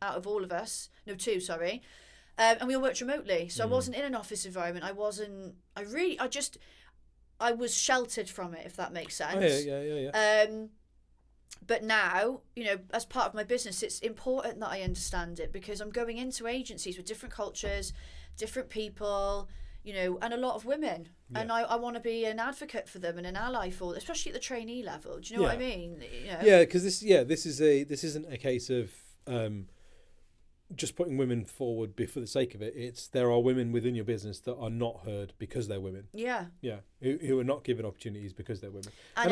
out of all of us. No, two, sorry. And we all worked remotely. So I wasn't in an office environment. I was sheltered from it, if that makes sense. But now, you know, as part of my business, it's important that I understand it, because I'm going into agencies with different cultures, different people, you know, and a lot of women. And I want to be an advocate for them and an ally for them, especially at the trainee level. Do you know what I mean? You know? Yeah, because this isn't a case of just putting women forward for the sake of it. There are women within your business that are not heard because they're women. Who are not given opportunities because they're women. I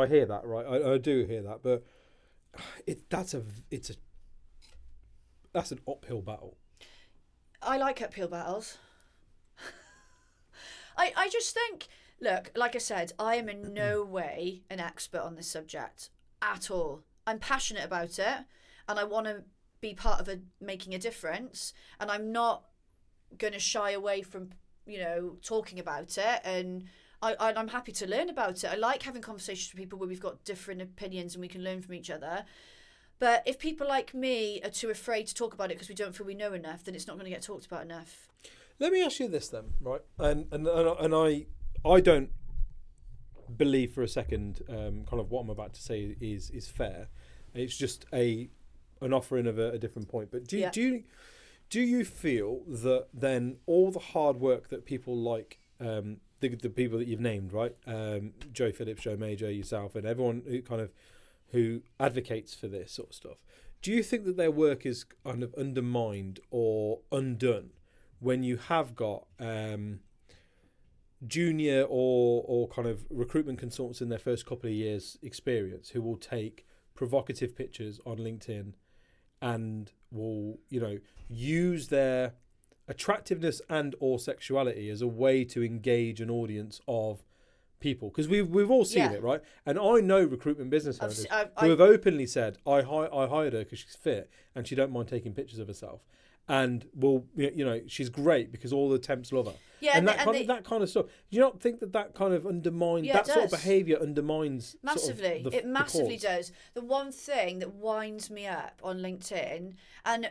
hear that, right? I do hear that, but that's an uphill battle. I like uphill battles. I just think Look, like I said, I am in no way an expert on this subject at all. I'm passionate about it, and I want to be part of making a difference, and I'm not going to shy away from, talking about it, and I'm happy to learn about it. I like having conversations with people where we've got different opinions and we can learn from each other. But if people like me are too afraid to talk about it because we don't feel we know enough, then it's not going to get talked about enough. Let me ask you this then, right? And I don't believe for a second kind of what I'm about to say is fair. It's just an offering of a different point. But do you feel that then all the hard work that people like the people that you've named, right? Joe Phillips, Joe Major, yourself, and everyone who advocates for this sort of stuff, do you think that their work is kind of undermined or undone when you have got junior or kind of recruitment consultants in their first couple of years experience who will take provocative pictures on LinkedIn and will, use their attractiveness and or sexuality as a way to engage an audience of people? Because we've all seen it, right? And I know recruitment business owners who have openly said, I hired her because she's fit and she don't mind taking pictures of herself, and she's great because all the temps love her. Yeah, and that kind of stuff. Do you not think that kind of undermines sort of behaviour undermines massively? Sort of it massively does. The one thing that winds me up on LinkedIn, and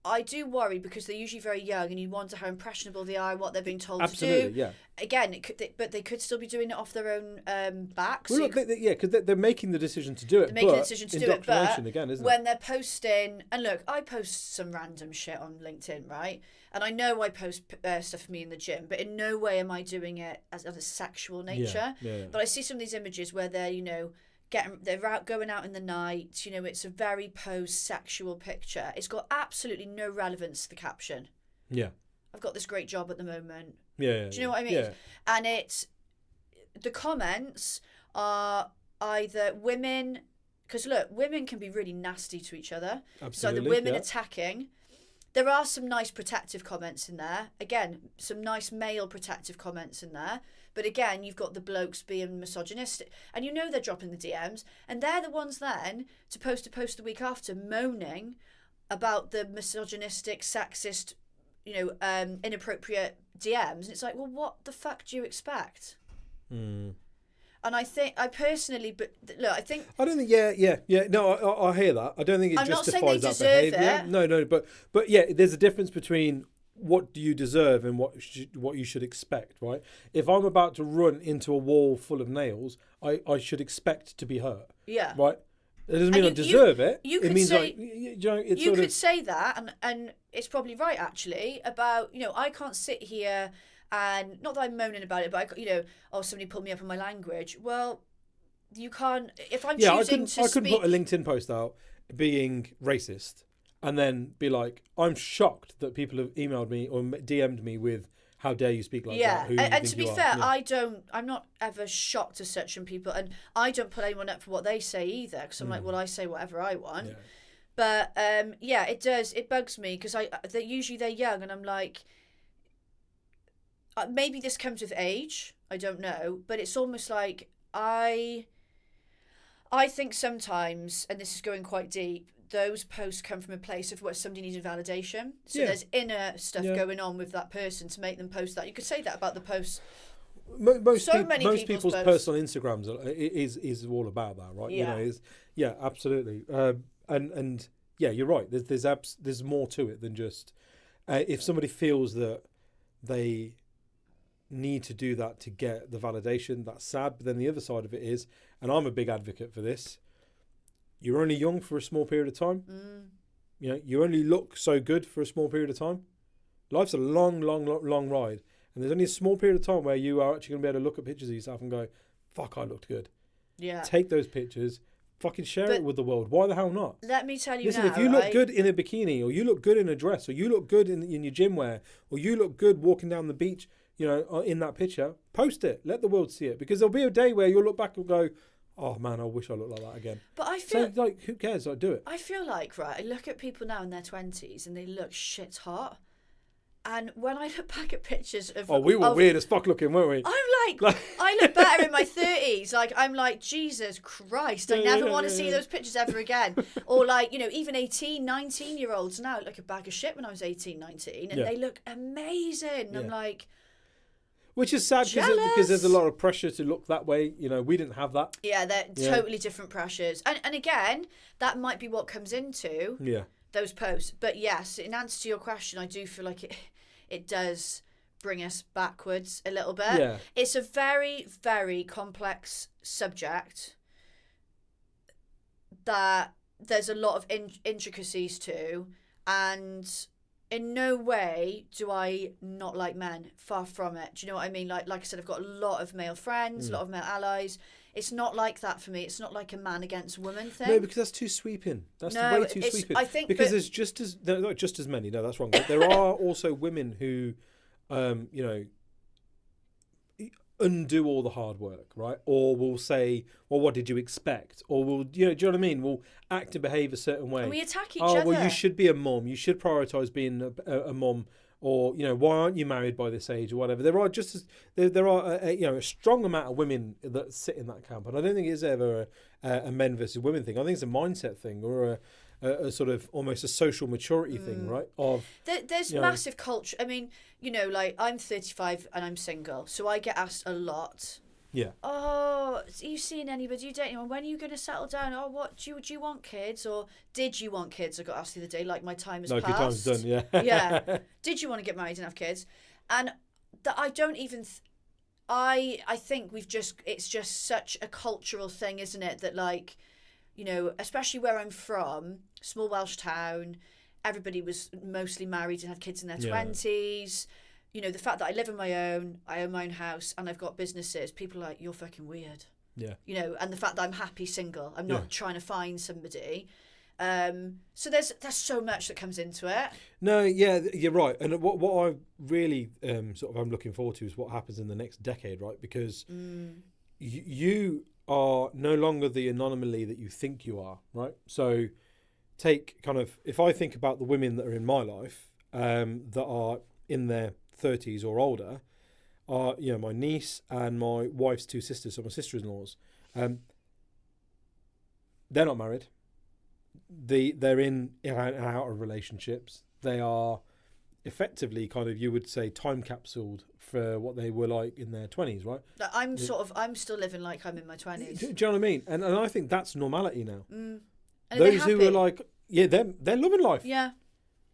I do worry because they're usually very young, and you wonder how impressionable they are, what they're being told to do. Absolutely, yeah. Again, but they could still be doing it off their own backs. Well, because they're making the decision to do it. They're making the decision to do it, but again, isn't when they're posting, and look, I post some random shit on LinkedIn, right? And I know I post stuff for me in the gym, but in no way am I doing it as a sexual nature. Yeah. But I see some of these images where they're, they're going out in the night. It's a very post-sexual picture. It's got absolutely no relevance to the caption. Yeah. I've got this great job at the moment. Yeah. Do you know what I mean? Yeah. And the comments are either women, because look, women can be really nasty to each other. Absolutely. So either women attacking. There are some nice protective comments in there. Again, some nice male protective comments in there. But again, you've got the blokes being misogynistic. And they're dropping the DMs. And they're the ones then to post a post the week after moaning about the misogynistic, sexist, inappropriate DMs. And it's like, well, what the fuck do you expect? And I personally, but look, I don't think. Yeah. No, I hear that. I don't think it justifies that behaviour. No, but yeah, there's a difference between what do you deserve and what you should expect, right? If I'm about to run into a wall full of nails, I should expect to be hurt. Yeah. Right. It doesn't mean I deserve it. It means you could say that, and it's probably right actually about I can't sit here. And not that I'm moaning about it, but somebody pulled me up on my language. Well, you can't. If I'm choosing to I couldn't put a LinkedIn post out being racist and then be like, I'm shocked that people have emailed me or DM'd me with, how dare you speak like that? And to be fair, I'm not ever shocked as such in people, and I don't put anyone up for what they say either, because I'm like, well, I say whatever I want. Yeah. But it does. It bugs me because usually they're young, and I'm like. Maybe this comes with age, I don't know, but it's almost like I think sometimes, and this is going quite deep, those posts come from a place of where somebody needed validation. So there's inner stuff going on with that person to make them post that. You could say that about the posts. Most people's personal Instagrams is all about that, right? Yeah. Absolutely. And you're right. There's more to it than just if somebody feels that they need to do that to get the validation, that's sad. But then the other side of it is, and I'm a big advocate for this, you're only young for a small period of time. You only look so good for a small period of time. Life's a long ride, and there's only a small period of time where you are actually going to be able to look at pictures of yourself and go, fuck, I looked good. Yeah. Take those pictures, fucking share it with the world. Why the hell not? Let me tell you. Listen, if you look good in a bikini, or you look good in a dress, or you look good in your gym wear, or you look good walking down the beach, in that picture, post it. Let the world see it. Because there'll be a day where you'll look back and go, oh man, I wish I looked like that again. But I feel who cares? Do it. I feel like, right, I look at people now in their 20s and they look shit hot. And when I look back at pictures of... Oh, we were weird as fuck looking, weren't we? I'm like, I look better in my 30s. Like, I'm like, Jesus Christ, I never want to see those pictures ever again. Or like, you know, even 18, 19-year-olds now look like a bag of shit when I was 18, 19. And they look amazing. And I'm like... Which is sad because there's a lot of pressure to look that way. You know, we didn't have that. Yeah, they're totally different pressures. And again, that might be what comes into those posts. But yes, in answer to your question, I do feel like it does bring us backwards a little bit. Yeah. It's a very, very complex subject that there's a lot of intricacies to, and in no way do I not like men. Far from it. Do you know what I mean? Like I said, I've got a lot of male friends, a lot of male allies. It's not like that for me. It's not like a man against woman thing. No, because that's too sweeping. That's way too sweeping. I think because there's not just as many. No, that's wrong. But there are also women who, you know, undo all the hard work, right? Or will say, well, what did you expect? Or will, you know, do you know what I mean? Will act and behave a certain way. And we attack each other. Oh, well, you should be a mom. You should prioritise being a mom. Or, you know, why aren't you married by this age or whatever? There are just there are you know, a strong amount of women that sit in that camp, and I don't think it's ever a men versus women thing. I think it's a mindset thing, or a sort of almost a social maturity thing, right? There's massive culture. I mean, you know, like I'm 35 and I'm single, so I get asked a lot. Yeah. Oh, are you seeing anybody? You dating anyone? When are you going to settle down? Oh, what do you want kids, or did you want kids? I got asked the other day. Like, my time has passed. Your time's done. Yeah. Yeah. Did you want to get married and have kids? And that I don't even. I think it's just such a cultural thing, isn't it? That, like, you know, especially where I'm from, small Welsh town, everybody was mostly married and had kids in their 20s. You know, the fact that I live on my own, I own my own house, and I've got businesses, people are like, you're fucking weird. Yeah. You know, and the fact that I'm happy single, I'm not trying to find somebody. So there's so much that comes into it. No, yeah, you're right. And what I really sort of I'm looking forward to is what happens in the next decade, right? Because you are no longer the anomaly that you think you are, right? So take kind of, if I think about the women that are in my life that are in their 30s or older, are, you know, my niece and my wife's two sisters, so my sister-in-laws. They're not married. They're in and out of relationships. They are effectively kind of, you would say, time capsuled for what they were like in their 20s, right? I'm still living like I'm in my 20s. Do you know what I mean? And I think that's normality now. And those who are like, they're loving life. Yeah.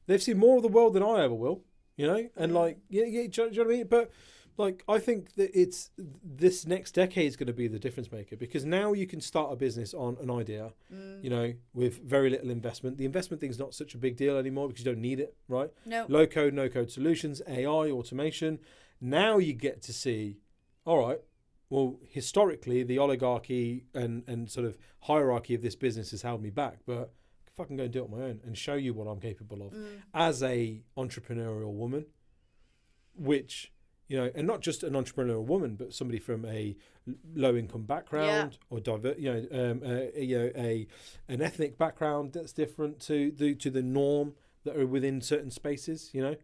They've seen more of the world than I ever will. You know, and like, do you know what I mean? But like, I think that it's this next decade is going to be the difference maker, because now you can start a business on an idea, you know, with very little investment. The investment thing's not such a big deal anymore because you don't need it, right? No. Low code, no code solutions, AI, automation. Now you get to see, all right, well, historically, the oligarchy and sort of hierarchy of this business has held me back, but fucking go and do it on my own and show you what I'm capable of as a entrepreneurial woman, which, you know, and not just an entrepreneurial woman, but somebody from a low income background or an ethnic background that's different to the norm that are within certain spaces. You know,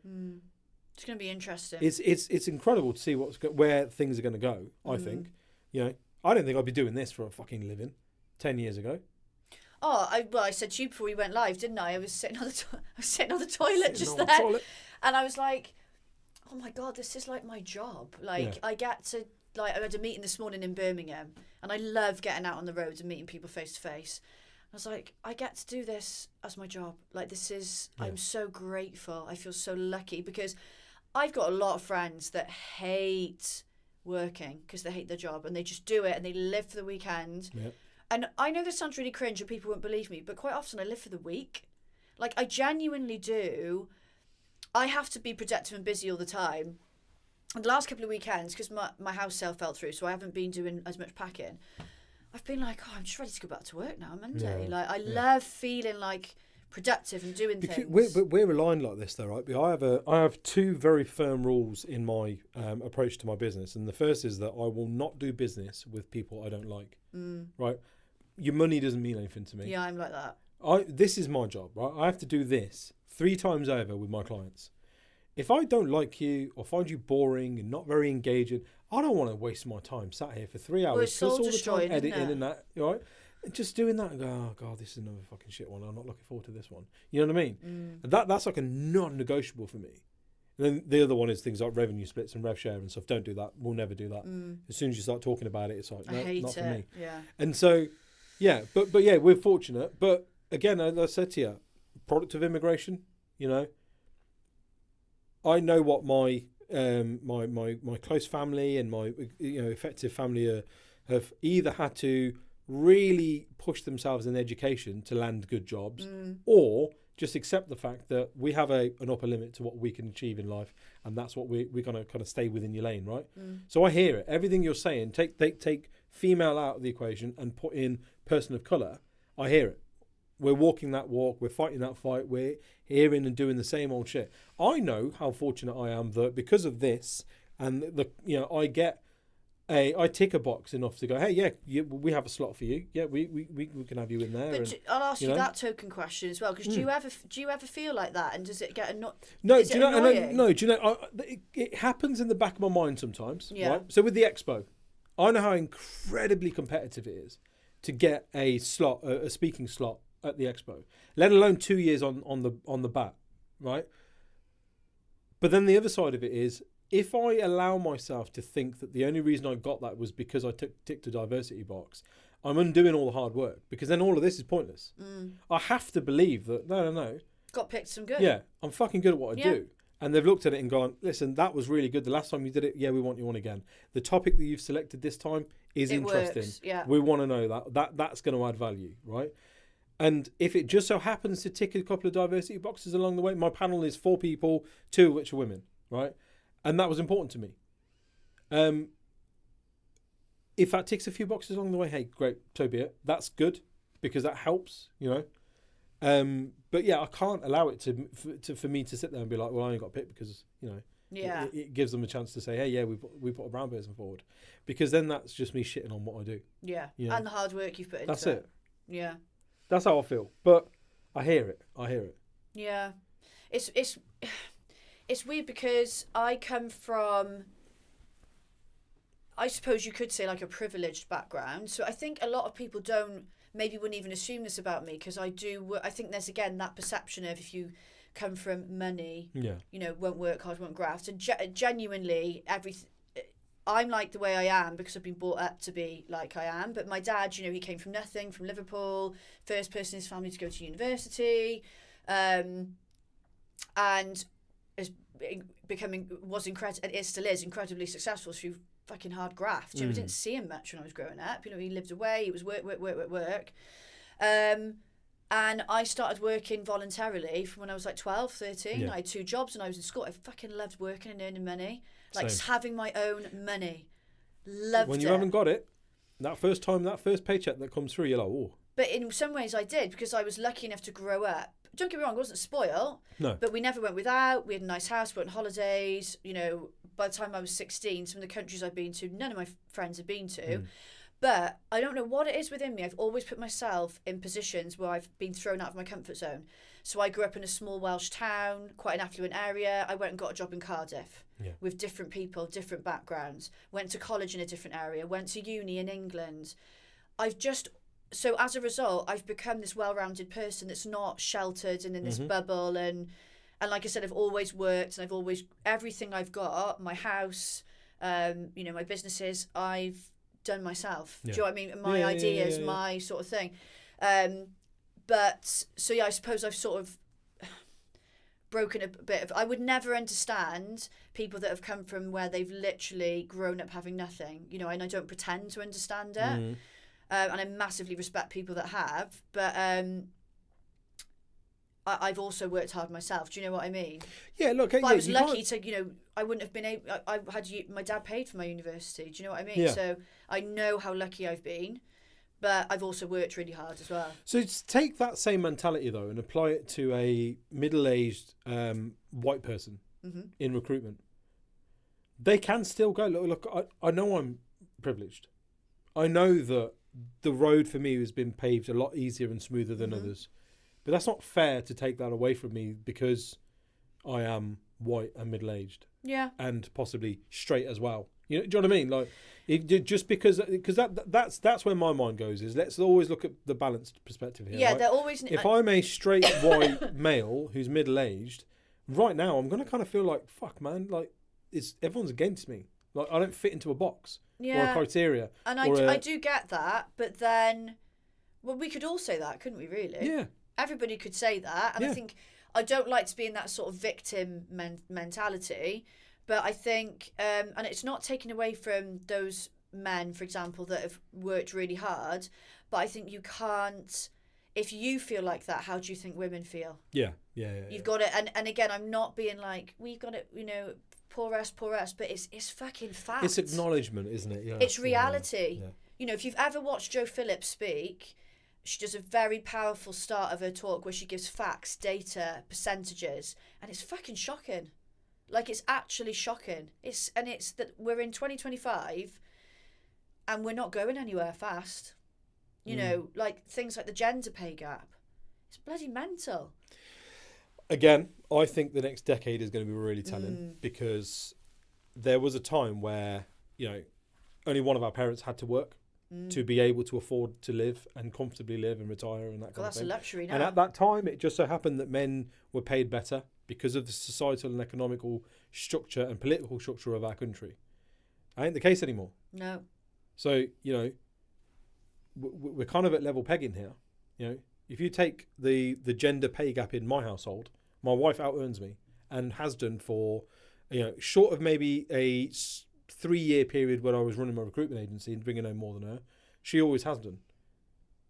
it's going to be interesting. It's incredible to see where things are going to go. I think, you know, I don't think I'd be doing this for a fucking living 10 years ago. Oh, I said to you before we went live, didn't I? I was sitting on the toilet just there, and I was like, "Oh my God, this is like my job." Like, I get to, like, I had a meeting this morning in Birmingham, and I love getting out on the roads and meeting people face to face. I was like, I get to do this as my job. Like, this is, I'm so grateful. I feel so lucky, because I've got a lot of friends that hate working because they hate their job, and they just do it and they live for the weekend. Yeah. And I know this sounds really cringe and people won't believe me, but quite often I live for the week. Like, I genuinely do. I have to be productive and busy all the time. And the last couple of weekends, because my house sale fell through, so I haven't been doing as much packing, I've been like, I'm just ready to go back to work now on Monday. Yeah, like, I love feeling like productive and doing things. We're aligned like this, though, right? I have two very firm rules in my approach to my business. And the first is that I will not do business with people I don't like, right? Your money doesn't mean anything to me. Yeah, I'm like that. This is my job, right? I have to do this 3 times over with my clients. if I don't like you or find you boring and not very engaging, I don't want to waste my time sat here for 3 hours. Well, it's soul destroying, editing and that, right? Just doing that and go, oh God, this is another fucking shit one. I'm not looking forward to this one. You know what I mean? And that's like a non-negotiable for me. And then the other one is things like revenue splits and rev share and stuff. Don't do that. We'll never do that. As soon as you start talking about it, it's like, no, not for me. Yeah. And so, yeah, but yeah, we're fortunate. But again, as I said to you, product of immigration, you know, I know what my close family and my effective family have either had to really push themselves in education to land good jobs, or just accept the fact that we have an upper limit to what we can achieve in life, and that's what we're going to kind of stay within your lane, right? So I hear it. Everything you're saying, take female out of the equation and put in person of colour. I hear it. We're walking that walk. We're fighting that fight. We're hearing and doing the same old shit. I know how fortunate I am that because of this, and I tick a box enough to go, hey, yeah, we have a slot for you. Yeah, we can have you in there. But I'll ask you that token question as well, because do you ever feel like that, and does it get annoying? No, do you know? It happens in the back of my mind sometimes. Yeah. Right? So with the expo, I know how incredibly competitive it is to get a slot, a speaking slot at the expo, let alone 2 years on the bat, right? But then the other side of it is, if I allow myself to think that the only reason I got that was because I ticked a diversity box, I'm undoing all the hard work, because then all of this is pointless. I have to believe that, no. Got picked some good. Yeah, I'm fucking good at what I do. And they've looked at it and gone, listen, that was really good. The last time you did it, yeah, we want you on again. The topic that you've selected this time is interesting. Works, yeah. We want to know that's going to add value, right? And if it just so happens to tick a couple of diversity boxes along the way, my panel is 4 people, 2 of which are women, right? And that was important to me. If that ticks a few boxes along the way, hey, great, so be it. That's good, because that helps, you know. But yeah, I can't allow it for me to sit there and be like, well, I only got picked because, you know, it gives them a chance to say, hey, yeah, we put a brown person forward, because then that's just me shitting on what I do. Yeah, you know? And the hard work you've put into it. That's it. Yeah. That's how I feel. But I hear it. Yeah. It's weird, because I come from, I suppose you could say, like a privileged background. So I think a lot of people wouldn't even assume this about me, because I think there's, again, that perception of, if you come from money, you know, won't work hard, won't graft. And genuinely, I'm like the way I am because I've been brought up to be like I am. But my dad, you know, he came from nothing, from Liverpool, first person in his family to go to university, and was incredible, and still is incredibly successful through fucking hard graft. You know, we didn't see him much when I was growing up. You know, he lived away. It was work. And I started working voluntarily from when I was like 12, 13. Yeah. I had 2 jobs and I was in school. I fucking loved working and earning money. Like having my own money. Loved it. When you haven't got it, that first paycheck that comes through, you're like, oh. But in some ways I did, because I was lucky enough to grow up. Don't get me wrong, I wasn't spoiled. No. But we never went without. We had a nice house, we went on holidays. You know, by the time I was 16, some of the countries I've been to, none of my friends had been to. But I don't know what it is within me. I've always put myself in positions where I've been thrown out of my comfort zone. So I grew up in a small Welsh town, quite an affluent area. I went and got a job in Cardiff with different people, different backgrounds. Went to college in a different area. Went to uni in England. So as a result, I've become this well-rounded person that's not sheltered and in this bubble. And like I said, I've always worked, and everything I've got, my house, you know, my businesses, I've done myself. Do you know what I mean? My ideas, my sort of thing. But so I suppose I've sort of broken a bit of. I would never understand people that have come from where they've literally grown up having nothing. You know, and I don't pretend to understand it. And I massively respect people that have. But I've also worked hard myself. Do you know what I mean? Yeah, look. But I was lucky to, you know, I wouldn't have been able. I had my dad paid for my university. Do you know what I mean? Yeah. So I know how lucky I've been, but I've also worked really hard as well. So take that same mentality though and apply it to a middle-aged white person in recruitment. They can still go. Look. I know I'm privileged. I know that the road for me has been paved a lot easier and smoother than others. But that's not fair to take that away from me because I am white and middle-aged. Yeah. And possibly straight as well. You know, do you know what I mean? Like, just because that's where my mind goes, is let's always look at the balanced perspective here. Yeah, right? they're always... If I'm a straight white male who's middle-aged, right now I'm going to kind of feel like, fuck, man, like, everyone's against me. Like, I don't fit into a box or a criteria. And I do get that, but then, well, we could all say that, couldn't we, really? Yeah. Everybody could say that. And I think I don't like to be in that sort of victim mentality, but I think, and it's not taken away from those men, for example, that have worked really hard, but I think you can't, if you feel like that, how do you think women feel? Yeah. You've got it. And again, I'm not being like, we've got it, you know, poor us, but it's fucking fact. It's acknowledgement, isn't it? Yeah. It's reality. Yeah. You know, if you've ever watched Jo Phillips speak, she does a very powerful start of her talk where she gives facts, data, percentages, and it's fucking shocking. Like, it's actually shocking. It's that we're in 2025 and we're not going anywhere fast. You know, like things like the gender pay gap. It's bloody mental. Again, I think the next decade is going to be really telling, because there was a time where, you know, only one of our parents had to work to be able to afford to live and comfortably live and retire and that kind of thing. That's a luxury now. And at that time, it just so happened that men were paid better because of the societal and economical structure and political structure of our country. That ain't the case anymore. No. So, you know, we're kind of at level pegging here. You know, if you take the gender pay gap in my household, my wife out-earns me and has done for, you know, short of maybe a 3-year period when I was running my recruitment agency and bringing home more than her. She always has done.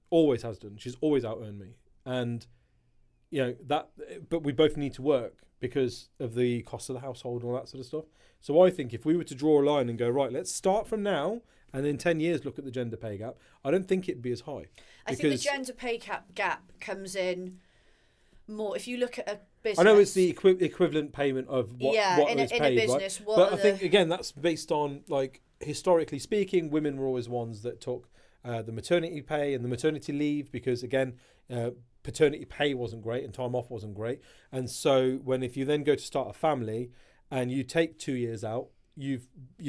Always has done. She's always out-earned me. And, you know, but we both need to work because of the cost of the household and all that sort of stuff. So I think if we were to draw a line and go, right, let's start from now and in 10 years look at the gender pay gap, I don't think it'd be as high. I think the gender pay gap comes in more if you look at a business. I know it's the equivalent payment of what is paid, in a business. Right? But I think, again, that's based on, like, historically speaking, women were always ones that took the maternity pay and the maternity leave because, again, paternity pay wasn't great and time off wasn't great. And so if you then go to start a family and you take 2 years out, you're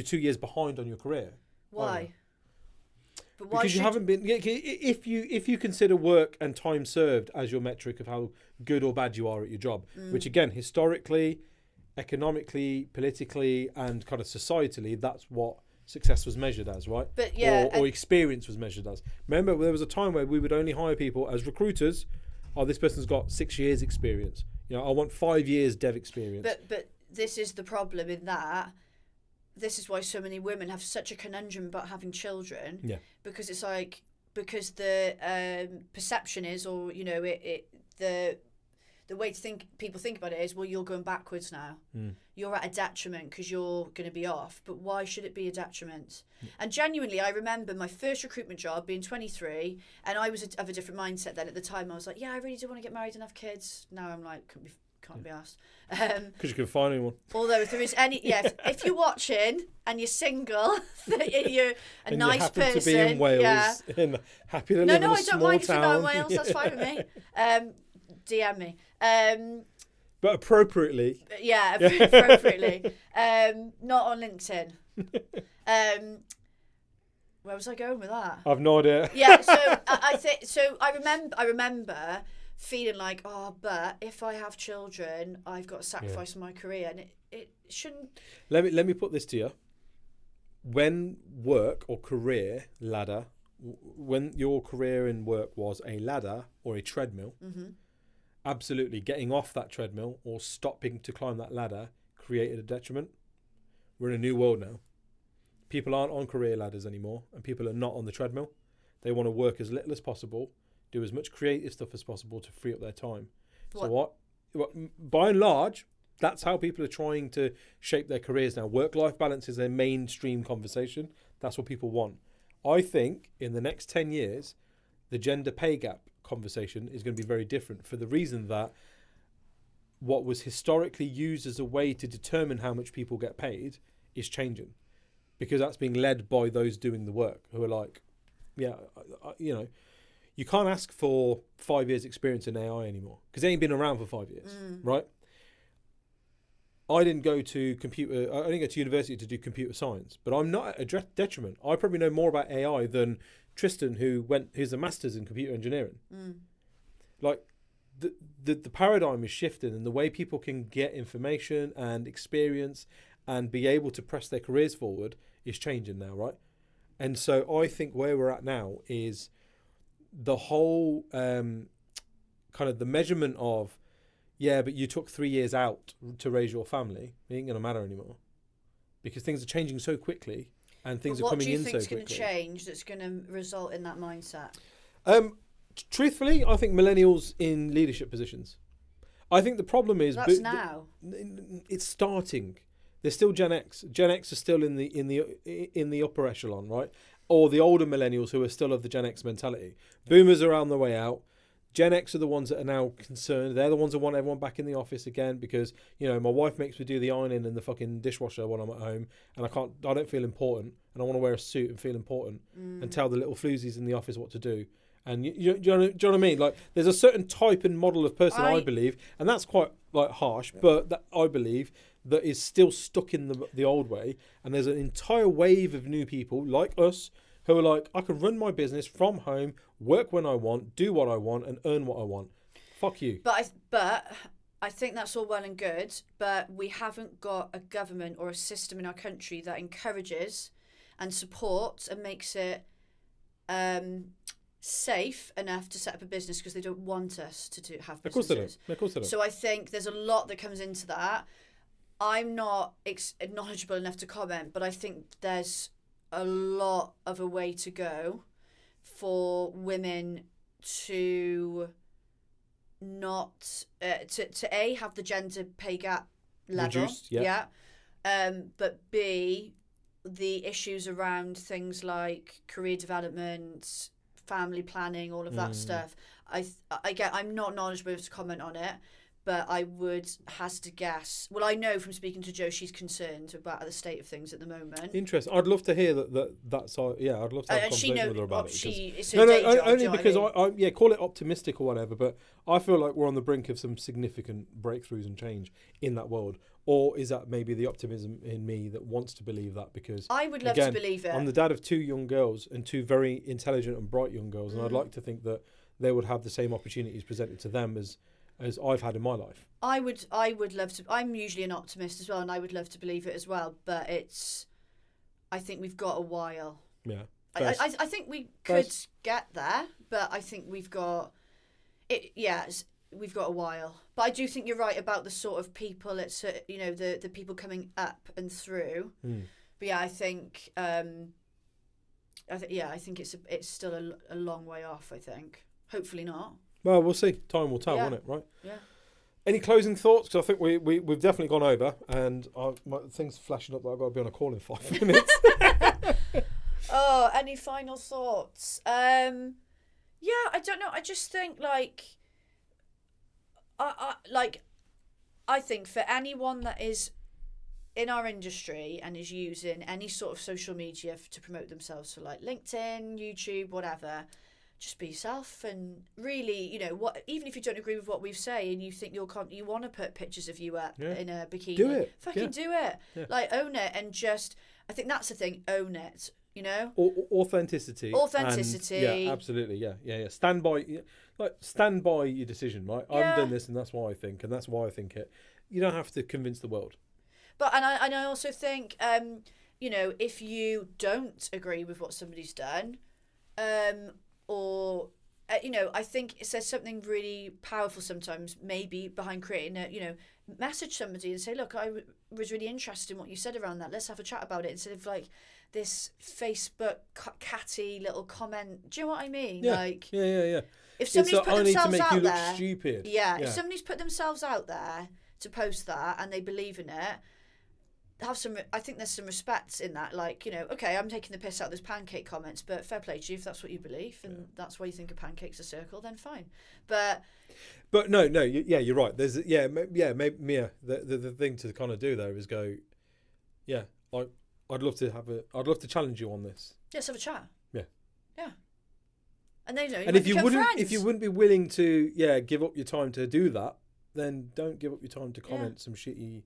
2 years behind on your career. Why? But why? Because you haven't been. If you consider work and time served as your metric of how good or bad you are at your job, which again, historically, economically, politically, and kind of societally, that's what success was measured as, right? But yeah, or experience was measured as. Remember, there was a time where we would only hire people as recruiters. Oh, this person's got 6 years experience. You know, I want 5 years dev experience. But this is the problem in that. This is why so many women have such a conundrum about having children. Yeah. Because it's like, because the perception is, or, you know, the way people think about it is, well, you're going backwards now. You're at a detriment because you're going to be off. But why should it be a detriment? And genuinely, I remember my first recruitment job being 23, and I was of a different mindset then. At the time, I was like, yeah, I really do want to get married and have kids. Now I'm like, can't be asked. Because you can find anyone. Although if there is any, if you're watching and you're single, you're a nice person. To be in Wales, and happy to live in a small town. No, I don't mind if you're not in Wales. That's fine with me. DM me. But appropriately. Yeah, appropriately. Not on LinkedIn. Where was I going with that? I've no idea. Yeah, so I remember feeling like, but if I have children, I've got to sacrifice my career, and it shouldn't. Let me put this to you. When work or career ladder, when your career in work was a ladder or a treadmill, absolutely getting off that treadmill or stopping to climb that ladder created a detriment. We're in a new world now. People aren't on career ladders anymore, and people are not on the treadmill. They want to work as little as possible, do as much creative stuff as possible to free up their time. So by and large, that's how people are trying to shape their careers now. Work-life balance is a mainstream conversation. That's what people want. I think in the next 10 years, the gender pay gap conversation is going to be very different for the reason that what was historically used as a way to determine how much people get paid is changing, because that's being led by those doing the work who are like, you know, you can't ask for 5 years experience in AI anymore because they ain't been around for 5 years, right? I didn't go to university to do computer science, but I'm not at a detriment. I probably know more about AI than Tristan, who's a master's in computer engineering. Like the paradigm is shifting, and the way people can get information and experience and be able to press their careers forward is changing now, right? And so I think where we're at now is the whole kind of the measurement of, yeah, but you took 3 years out to raise your family. It ain't going to matter anymore because things are changing so quickly and things are coming in so quickly. What do you think is going to change that's going to result in that mindset? Truthfully, I think millennials in leadership positions. I think the problem is that's now. It's starting. There's still Gen X. Gen X are still in the upper echelon, right? Or the older millennials who are still of the Gen X mentality. Boomers are on the way out. Gen X are the ones that are now concerned. They're the ones that want everyone back in the office again because, my wife makes me do the ironing and the fucking dishwasher when I'm at home, and I don't feel important, and I want to wear a suit and feel important and tell the little floozies in the office what to do. And do you know what I mean? Like, there's a certain type and model of person I believe, and that's quite like harsh, but that I believe that is still stuck in the old way. And there's an entire wave of new people like us who are like, I can run my business from home, work when I want, do what I want, and earn what I want. Fuck you. But I think that's all well and good, but we haven't got a government or a system in our country that encourages and supports and makes it safe enough to set up a business because they don't want us to have businesses. Of course they don't. So I think there's a lot that comes into that. I'm not knowledgeable enough to comment, but I think there's a lot of a way to go for women to not to A, have the gender pay gap level, reduced, yeah. But B, the issues around things like career development, family planning, all of that stuff. I'm not knowledgeable enough to comment on it, but I would hazard a guess. Well, I know from speaking to Jo, she's concerned about the state of things at the moment. Interesting. I'd love to hear that's. Yeah, I'd love to have a conversation with her about it. It's her day job, only because I call it optimistic or whatever, but I feel like we're on the brink of some significant breakthroughs and change in that world. Or is that maybe the optimism in me that wants to believe that? Because I would love to believe it. I'm the dad of 2 young girls and 2 very intelligent and bright young girls, and I'd like to think that they would have the same opportunities presented to them as I've had in my life. I would love to. I'm usually an optimist as well, and I would love to believe it as well. But I think we've got a while. Yeah. I think we could get there, but I think we've got it. Yeah, we've got a while. But I do think you're right about the sort of people. It's the people coming up and through. But yeah, I think it's still a long way off. I think. Hopefully not. Well, we'll see. Time will tell, won't it? Right? Yeah. Any closing thoughts? Because I think we've definitely gone over, and my thing's flashing up that I've got to be on a call in 5 minutes. Oh, any final thoughts? Yeah, I don't know. I just think I think for anyone that is in our industry and is using any sort of social media to promote themselves, so like LinkedIn, YouTube, whatever. Just be yourself, and really, what. Even if you don't agree with what we say, and you think you want to put pictures of you up in a bikini, do it. Fucking do it. Yeah. Like, own it, and just. I think that's the thing. Own it. Authenticity. And, yeah, absolutely. Yeah. Stand by your decision, right? Yeah. I've done this, and that's why I think, and that's why I think it. You don't have to convince the world. But I also think, if you don't agree with what somebody's done, or I think there's something really powerful sometimes maybe behind creating message somebody and say, look, I was really interested in what you said around that, let's have a chat about it, instead of like this Facebook catty little comment. Do you know what I mean? Yeah. If somebody's put themselves out there, stupid. Yeah, if somebody's put themselves out there to post that and they believe in it, I think there's some respect in that. Like, okay, I'm taking the piss out of those pancake comments, but fair play to you if that's what you believe and that's why you think a pancake's a circle, then fine. But no, you're right. There's maybe Mia. The thing to kind of do there is go, I'd love to challenge you on this. Let's have a chat. Yeah. And then and if you wouldn't be willing to give up your time to do that, then don't give up your time to comment some shitty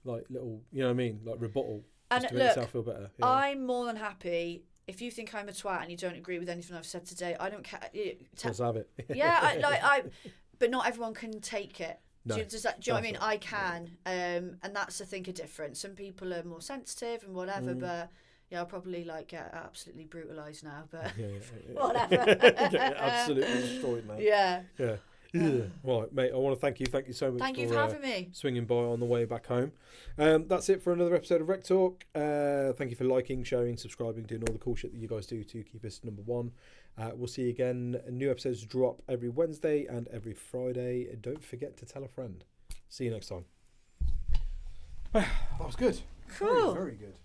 like little, you know what I mean, like rebuttal, and just to make yourself feel better. Yeah. I'm more than happy if you think I'm a twat and you don't agree with anything I've said today. I don't care. Let's have it. Yeah, but not everyone can take it. No, do you know what I mean? I can, and that's I think a difference. Some people are more sensitive and whatever, but yeah, I'll probably like get absolutely brutalised now. But whatever. Get absolutely destroyed, mate. Yeah. Right, mate. I want to thank you. Thank you so much. Thank you for having me. Swinging by on the way back home. That's it for another episode of Rec Talk. Thank you for liking, sharing, subscribing, doing all the cool shit that you guys do to keep us number one. We'll see you again. New episodes drop every Wednesday and every Friday. Don't forget to tell a friend. See you next time. That was good. Cool. Very, very good.